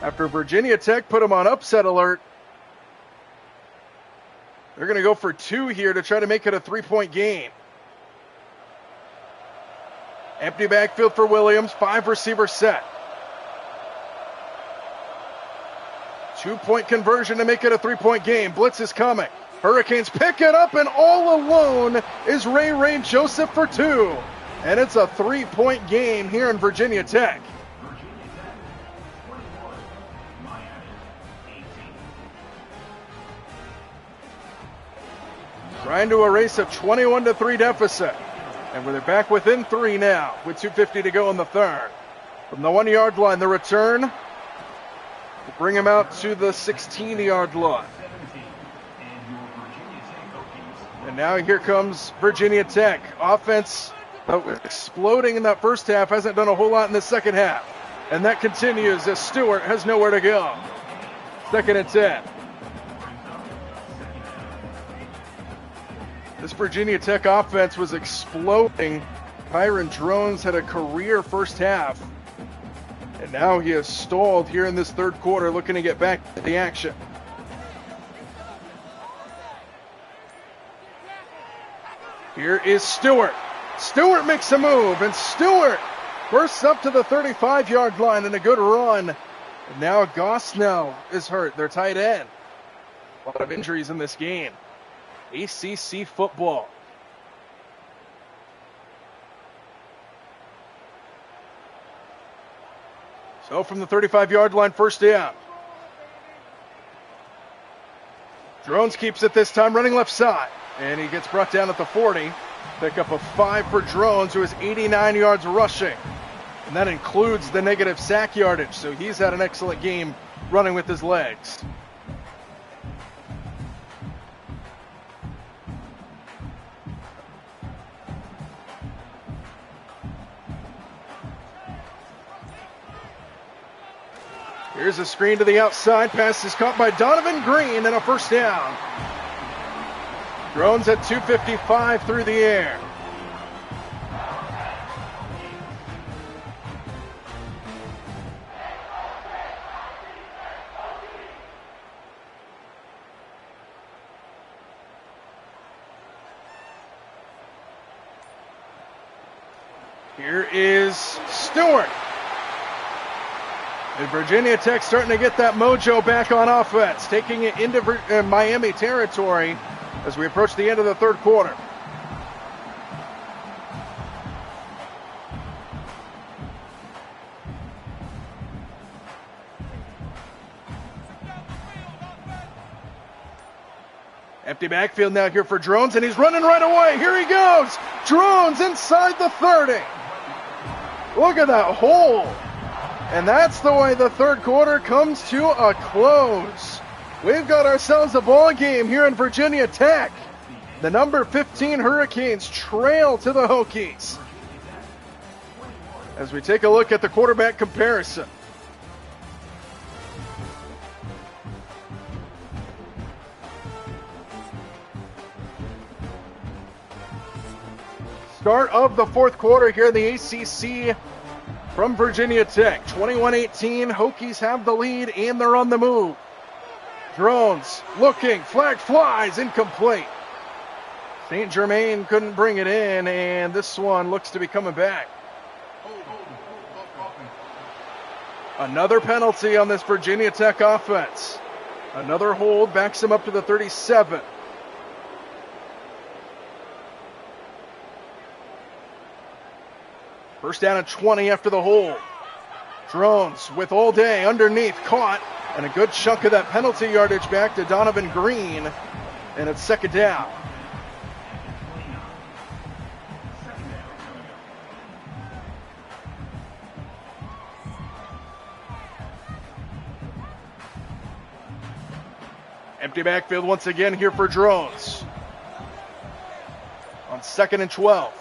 After Virginia Tech put them on upset alert, they're going to go for 2 here to try to make it a 3-point game. Empty backfield for Williams, 5 receiver set. 2-point conversion to make it a 3-point game. Blitz is coming. Hurricanes pick it up, and all alone is Ray Joseph for 2. And it's a 3-point game here in Virginia Tech. Trying to erase a 21-3 deficit. And they're back within 3 now with 2:50 to go in the third. From the 1-yard line, the return will bring him out to the 16-yard line. And now here comes Virginia Tech. Offense exploding in that first half, hasn't done a whole lot in the second half. And that continues as Stewart has nowhere to go. Second and 10. This Virginia Tech offense was exploding. Kyron Drones had a career first half. And now he has stalled here in this third quarter, looking to get back to the action. Here is Stewart. Stewart makes a move, and Stewart bursts up to the 35-yard line in a good run. And now Gosnell is hurt, their tight end. A lot of injuries in this game. ACC football. So from the 35-yard line, first down. Drones keeps it this time, running left side. And he gets brought down at the 40. Pick up a 5 for Drones, who has 89 yards rushing. And that includes the negative sack yardage. So he's had an excellent game running with his legs. Here's a screen to the outside. Pass is caught by Donovan Green and a first down. Drones at 255 through the air. Here is Stewart. And Virginia Tech starting to get that mojo back on offense, taking it into Miami territory as we approach the end of the third quarter. Empty backfield now here for Drones, and he's running right away. Here he goes. Drones inside the 30. Look at that hole. And that's the way the third quarter comes to a close. We've got ourselves a ball game here in Virginia Tech. The number 15 Hurricanes trail to the Hokies. As we take a look at the quarterback comparison. Start of the fourth quarter here in the ACC from Virginia Tech. 21-18, Hokies have the lead and they're on the move. Drones looking, flag flies, incomplete. St. Germain couldn't bring it in, and this one looks to be coming back. Another penalty on this Virginia Tech offense. Another hold backs him up to the 37. First down and 20 after the hold. Drones with all day underneath, caught, and a good chunk of that penalty yardage back to Donovan Green, and it's second down. Empty backfield once again here for Drones. On second and 12.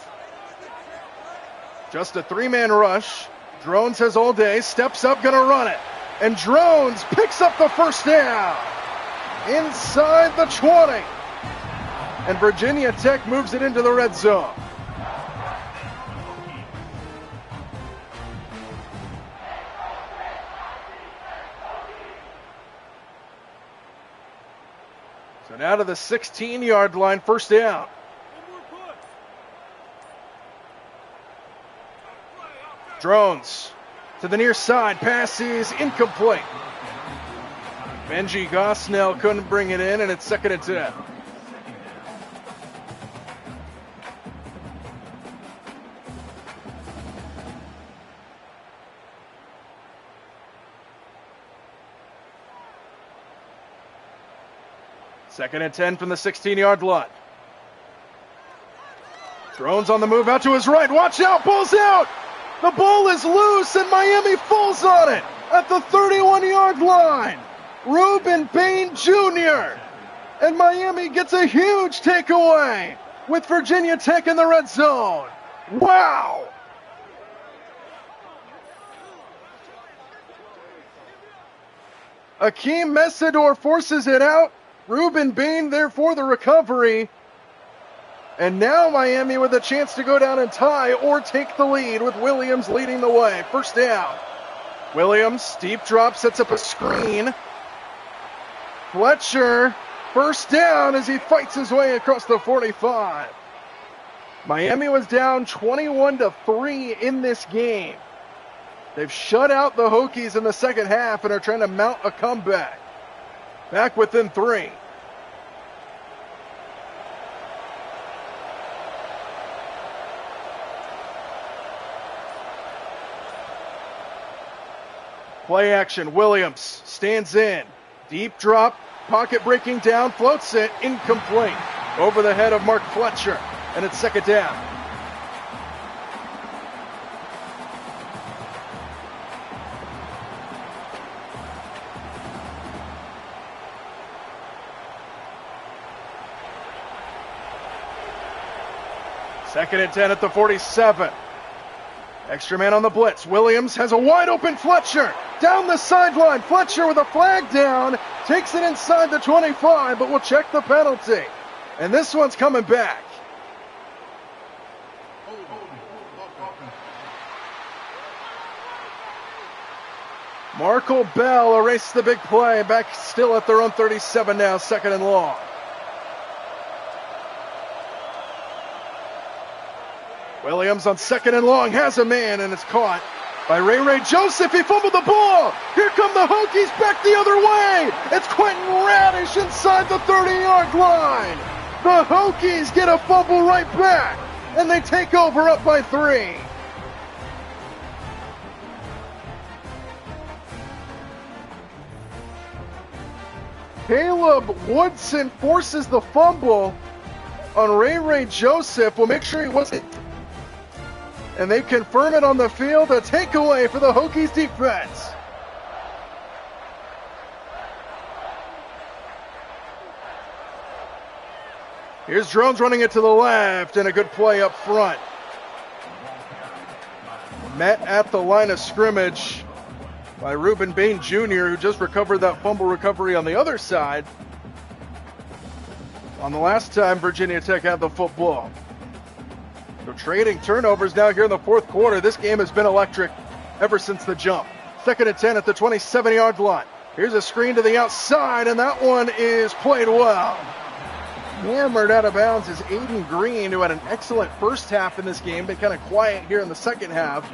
Just a three-man rush. Drones has all day, steps up, gonna run it. And Drones picks up the first down inside the 20. And Virginia Tech moves it into the red zone. So now to the 16-yard line, first down. Drones to the near side, pass is incomplete. Benji Gosnell couldn't bring it in, and it's second and 10. Second and 10 from the 16-yard line. Drones on the move out to his right. Watch out, ball's out. The ball is loose, and Miami falls on it at the 31-yard line. Ruben Bain Jr. And Miami gets a huge takeaway with Virginia Tech in the red zone. Wow! Akeem Mesidor forces it out. Ruben Bain there for the recovery. And now Miami with a chance to go down and tie or take the lead with Williams leading the way. First down. Williams, deep drop, sets up a screen. Fletcher, first down as he fights his way across the 45. Miami was down 21-3 in this game. They've shut out the Hokies in the second half and are trying to mount a comeback. Back within 3. Play action, Williams stands in. Deep drop, pocket breaking down, floats it, incomplete. Over the head of Mark Fletcher, and it's second down. Second and 10 at the 47. Extra man on the blitz. Williams has a wide open Fletcher. Down the sideline. Fletcher with a flag down. Takes it inside the 25, but will check the penalty. And this one's coming back. Markel Bell erased the big play. Back still at their own 37 now. Second and long. Williams on second and long has a man, and it's caught by Ray Joseph. He fumbled the ball. Here come the Hokies back the other way. It's Quentin Radish inside the 30-yard line. The Hokies get a fumble right back, and they take over up by 3. Caleb Woodson forces the fumble on Ray Joseph. We'll make sure he wasn't. And they confirm it on the field, a takeaway for the Hokies defense. Here's Drones running it to the left, and a good play up front. Met at the line of scrimmage by Ruben Bain Jr., who just recovered that fumble recovery on the other side on the last time Virginia Tech had the football. So trading turnovers now here in the fourth quarter. This game has been electric ever since the jump. Second and 10 at the 27-yard line. Here's a screen to the outside, and that one is played well. Hammered out of bounds is Aiden Green, who had an excellent first half in this game, but kind of quiet here in the second half.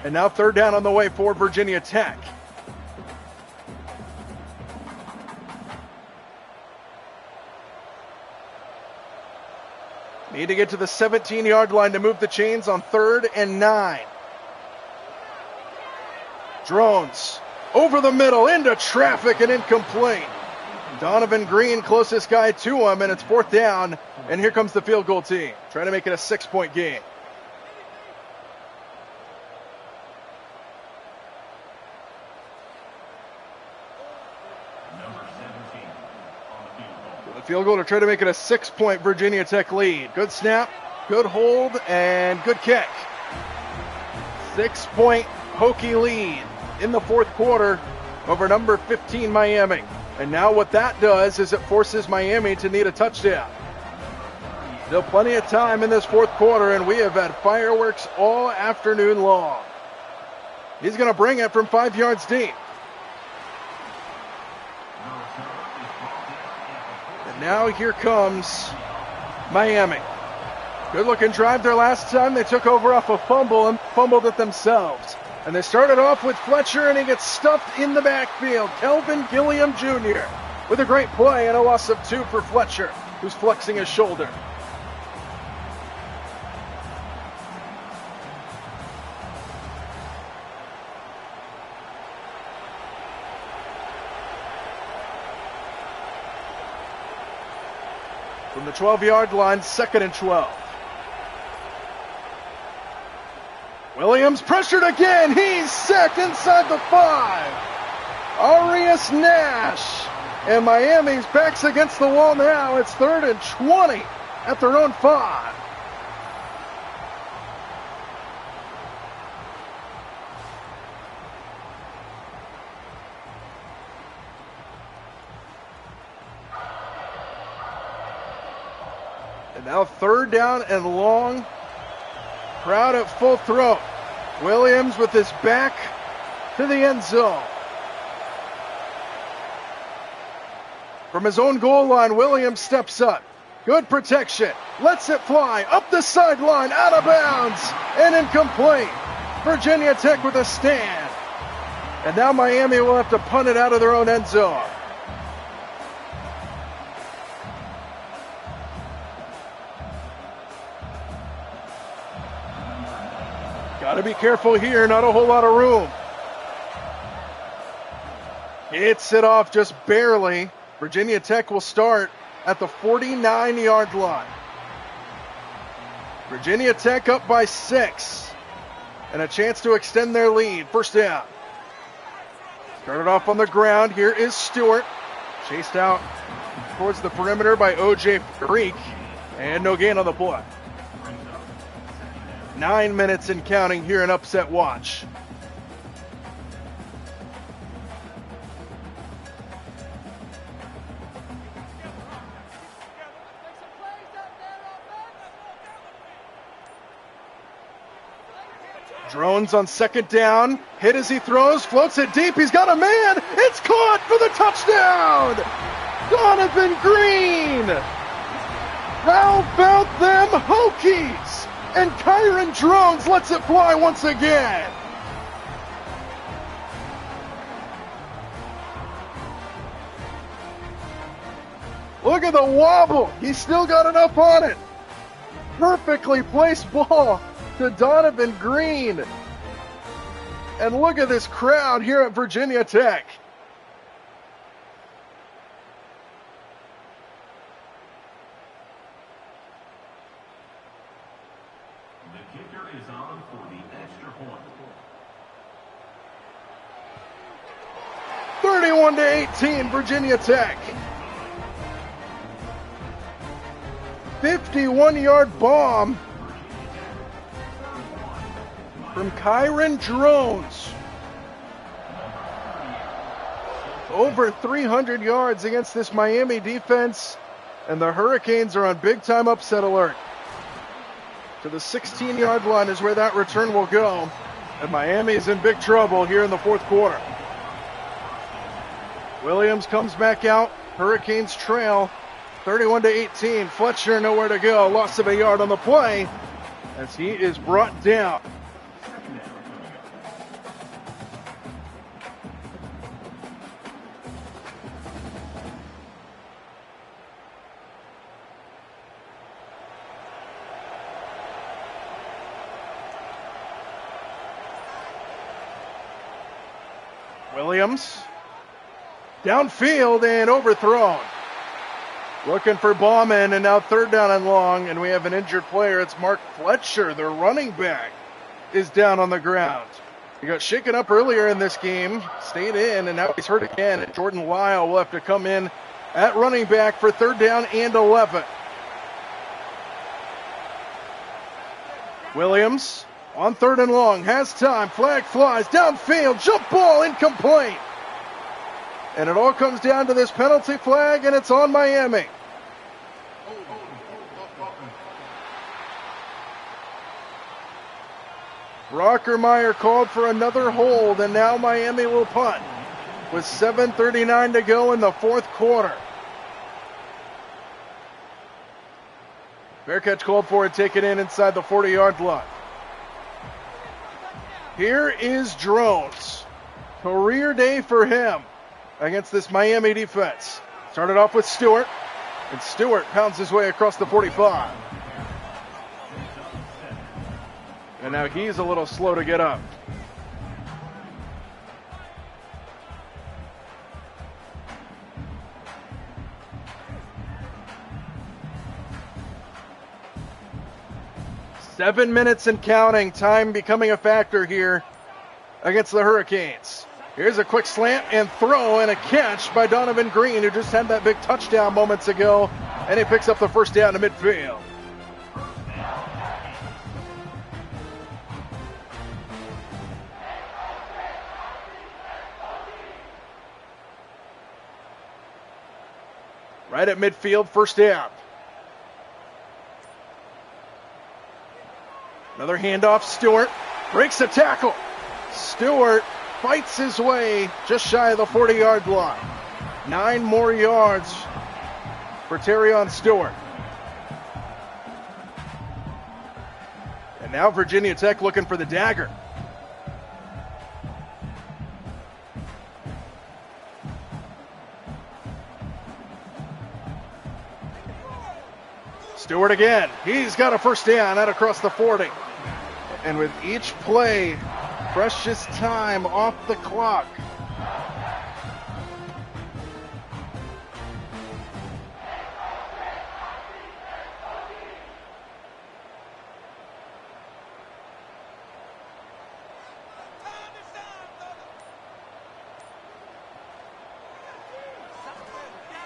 And now third down on the way for Virginia Tech. Need to get to the 17-yard line to move the chains on 3rd and 9. Drones over the middle into traffic and incomplete. Donovan Green, closest guy to him, and it's 4th down. And here comes the field goal team, trying to make it a 6-point game. Field goal to try to make it a 6-point Virginia Tech lead. Good snap, good hold, and good kick. 6-point Hokie lead in the fourth quarter over number 15 Miami. And now what that does is it forces Miami to need a touchdown. Still plenty of time in this fourth quarter, and we have had fireworks all afternoon long. He's going to bring it from 5 yards deep. Now here comes Miami. Good looking drive there last time. They took over off a fumble and fumbled it themselves. And they started off with Fletcher, and he gets stuffed in the backfield. Kelvin Gilliam Jr. with a great play and a loss of 2 for Fletcher, who's flexing his shoulder. From the 12-yard line, 2nd and 12. Williams pressured again. He's sacked inside the 5. Arias Nash. And Miami's back's against the wall now. It's 3rd and 20 at their own 5. And now 3rd down and long. Crowd at full throat. Williams with his back to the end zone. From his own goal line, Williams steps up. Good protection. Lets it fly. Up the sideline. Out of bounds. And incomplete. Virginia Tech with a stand. And now Miami will have to punt it out of their own end zone. Got to be careful here, not a whole lot of room. Hits it off just barely. Virginia Tech will start at the 49-yard line. Virginia Tech up by 6 and a chance to extend their lead. First down. Started off on the ground. Here is Stewart. Chased out towards the perimeter by O.J. Freak. And no gain on the play. 9 minutes and counting here in Upset Watch. Drones on second down. Hit as he throws. Floats it deep. He's got a man. It's caught for the touchdown. Donovan Green. How about them Hokies? And Kyron Drones lets it fly once again. Look at the wobble. He's still got enough on it. Perfectly placed ball to Donovan Green. And look at this crowd here at Virginia Tech. The kicker is on for the extra point. 31-18, Virginia Tech. 51-yard bomb from Kyron Drones. Over 300 yards against this Miami defense, and the Hurricanes are on big-time upset alert. To the 16-yard line is where that return will go, and Miami is in big trouble here in the fourth quarter. Williams comes back out. Hurricanes trail 31-18. Fletcher nowhere to go. Loss of a yard on the play as he is brought down. Williams downfield and overthrown. Looking for Bauman, and now third down and long, and we have an injured player. It's Mark Fletcher, their running back, is down on the ground. He got shaken up earlier in this game, stayed in, and now he's hurt again. And Jordan Lyle will have to come in at running back for third down and 11. Williams on third and long, has time, flag flies, downfield, jump ball, incomplete. And it all comes down to this penalty flag, and it's on Miami. Rockermeyer called for another hold, and now Miami will punt with 7:39 to go in the fourth quarter. Bearcats called for it, take it in inside the 40-yard line. Here is Drones. Career day for him against this Miami defense. Started off with Stewart, and Stewart pounds his way across the 45. And now he's a little slow to get up. Seven minutes and counting, time becoming a factor here against the Hurricanes. Here's a quick slant and throw and a catch by Donovan Green, who just had that big touchdown moments ago, and he picks up the first down to midfield. Right at midfield, first down. Another handoff, Stewart breaks the tackle. Stewart fights his way just shy of the 40-yard line. 9 more yards for Terrion Stewart. And now Virginia Tech looking for the dagger. Stewart again. He's got a first down out across the 40. And with each play, precious time off the clock.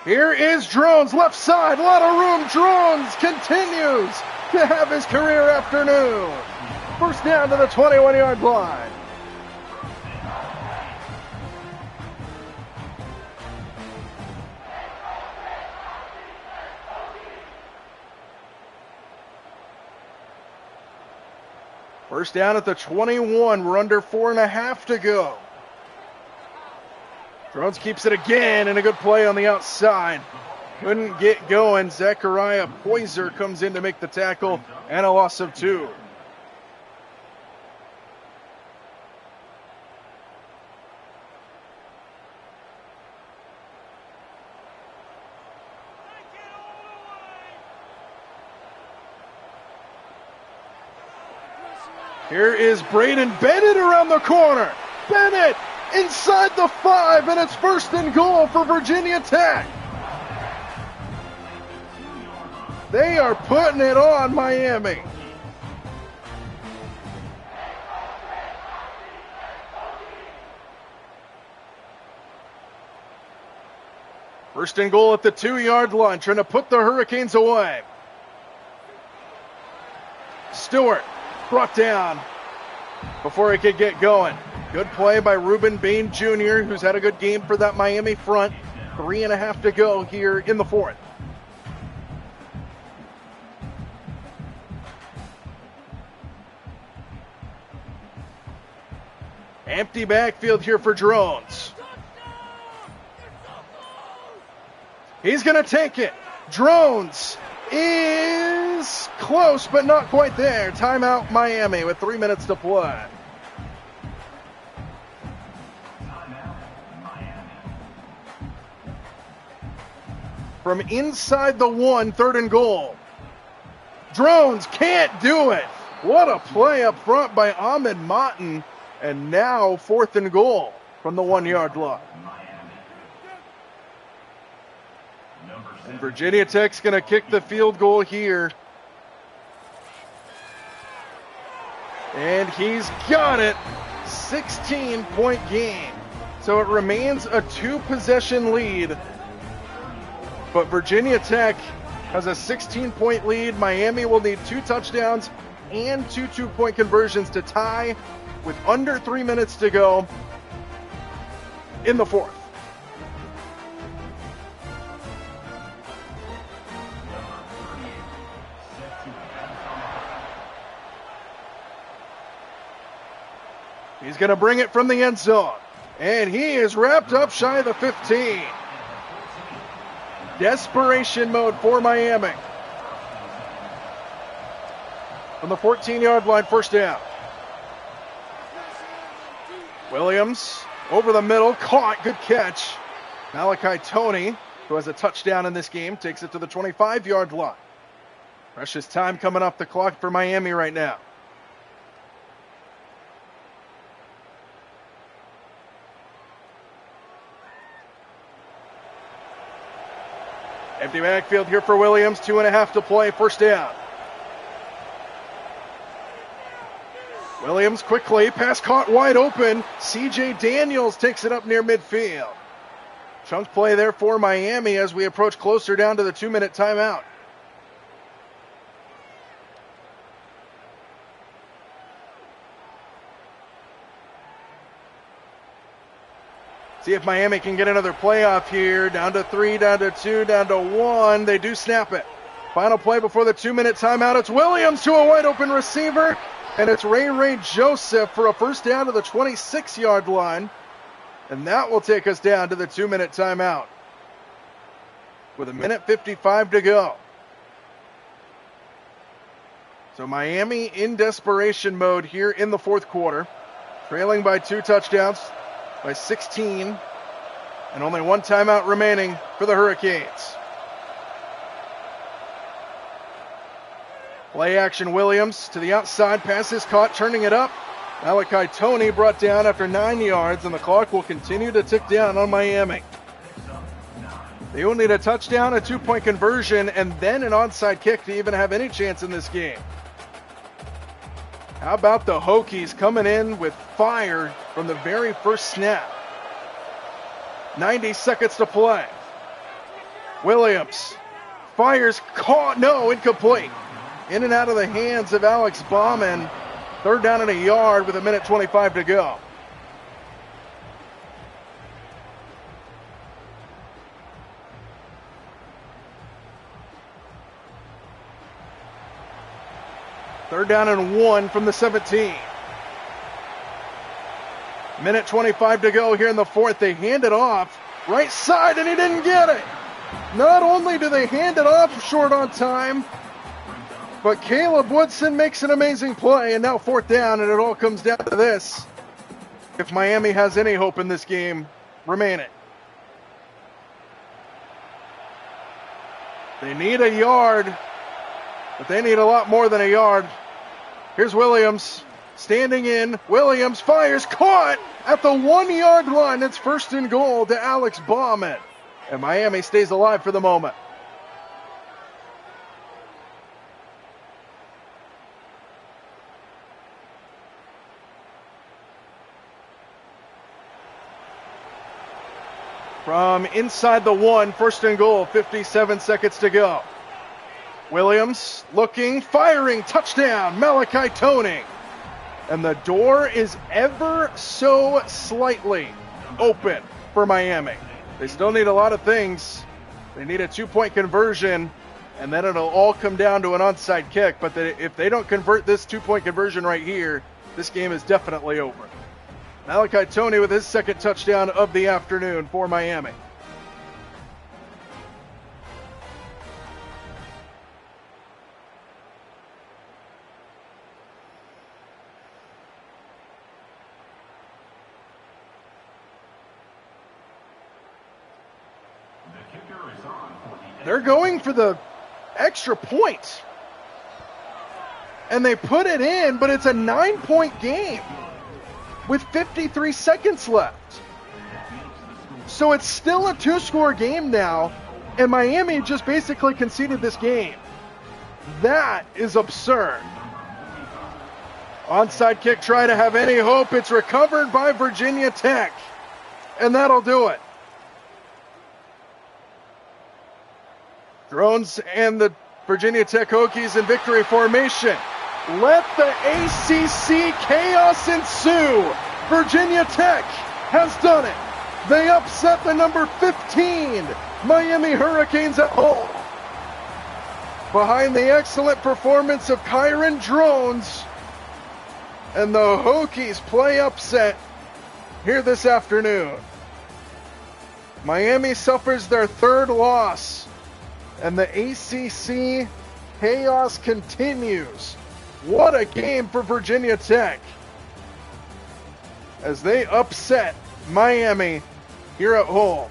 Here is Drones, left side, a lot of room. Drones continues to have his career afternoon. First down to the 21-yard line. First down at the 21. We're under 4.5 to go. Drones keeps it again, and a good play on the outside. Couldn't get going. Zachariah Poyser comes in to make the tackle, and a loss of 2. Here is Braden Bennett around the corner. Bennett inside the 5, and it's first and goal for Virginia Tech. They are putting it on Miami. First and goal at the 2-yard line, trying to put the Hurricanes away. Stewart brought down before he could get going. Good play by Ruben Bain Jr., who's had a good game for that Miami front. 3.5 to go here in the 4th. Empty backfield here for Drones. He's going to take it. Drones is close, but not quite there. Timeout Miami with 3 minutes to play. From inside the 1, 3rd and goal. Drones can't do it. What a play up front by Ahmed Matan. And now 4th and goal from the 1-yard line. And Virginia Tech's going to kick the field goal here. And he's got it. 16-point game. So it remains a 2-possession lead. But Virginia Tech has a 16-point lead. Miami will need 2 touchdowns and 2 two-point conversions to tie with under 3 minutes to go in the 4th. He's going to bring it from the end zone. And he is wrapped up shy of the 15. Desperation mode for Miami. From the 14-yard line, first down. Williams over the middle, caught, good catch. Malachi Toney, who has a touchdown in this game, takes it to the 25-yard line. Precious time coming off the clock for Miami right now. Empty backfield here for Williams, 2.5 to play, first down. Williams quickly, pass caught wide open. C.J. Daniels takes it up near midfield. Chunk play there for Miami as we approach closer down to the 2-minute timeout. See if Miami can get another playoff here. Down to 3, down to 2, down to 1. They do snap it. Final play before the 2-minute timeout. It's Williams to a wide open receiver. And it's Ray Joseph for a first down to the 26-yard line. And that will take us down to the 2-minute timeout. With 1:55 to go. So Miami in desperation mode here in the 4th quarter. Trailing by 2 touchdowns by 16. And only 1 timeout remaining for the Hurricanes. Play action Williams to the outside. Pass is caught, turning it up. Malachi Toney brought down after 9 yards, and the clock will continue to tick down on Miami. They will need a touchdown, a 2-point conversion, and then an onside kick to even have any chance in this game. How about the Hokies coming in with fire from the very first snap? 90 seconds to play. Williams fires, caught, no, incomplete. In and out of the hands of Alex Bauman. 3rd down and a yard with 1:25 to go. Third down and 1 from the 17. 1:25 to go here in the 4th. They hand it off right side and he didn't get it. Not only do they hand it off short on time, but Caleb Woodson makes an amazing play, and now 4th down, and it all comes down to this. If Miami has any hope in this game, remain it. They need a yard, but they need a lot more than a yard. Here's Williams standing in. Williams fires, caught at the 1-yard line. It's 1st and goal to Alex Bauman. And Miami stays alive for the moment. From inside the 1, 1st and goal, 57 seconds to go. Williams looking, firing, touchdown, Malachi Tony. And the door is ever so slightly open for Miami. They still need a lot of things. They need a 2-point conversion, and then it'll all come down to an onside kick. But if they don't convert this 2-point conversion right here, this game is definitely over. Malachi Tony with his 2nd touchdown of the afternoon for Miami. They're going for the extra point. And they put it in, but it's a 9-point game with 53 seconds left. So it's still a 2-score game now, and Miami just basically conceded this game. That is absurd. Onside kick, try to have any hope. It's recovered by Virginia Tech, and that'll do it. Drones and the Virginia Tech Hokies in victory formation. Let the ACC chaos ensue. Virginia Tech has done it. They upset the number 15 Miami Hurricanes at home. Behind the excellent performance of Kyron Drones, and the Hokies play upset here this afternoon. Miami suffers their 3rd loss, and the ACC chaos continues. What a game for Virginia Tech as they upset Miami here at home.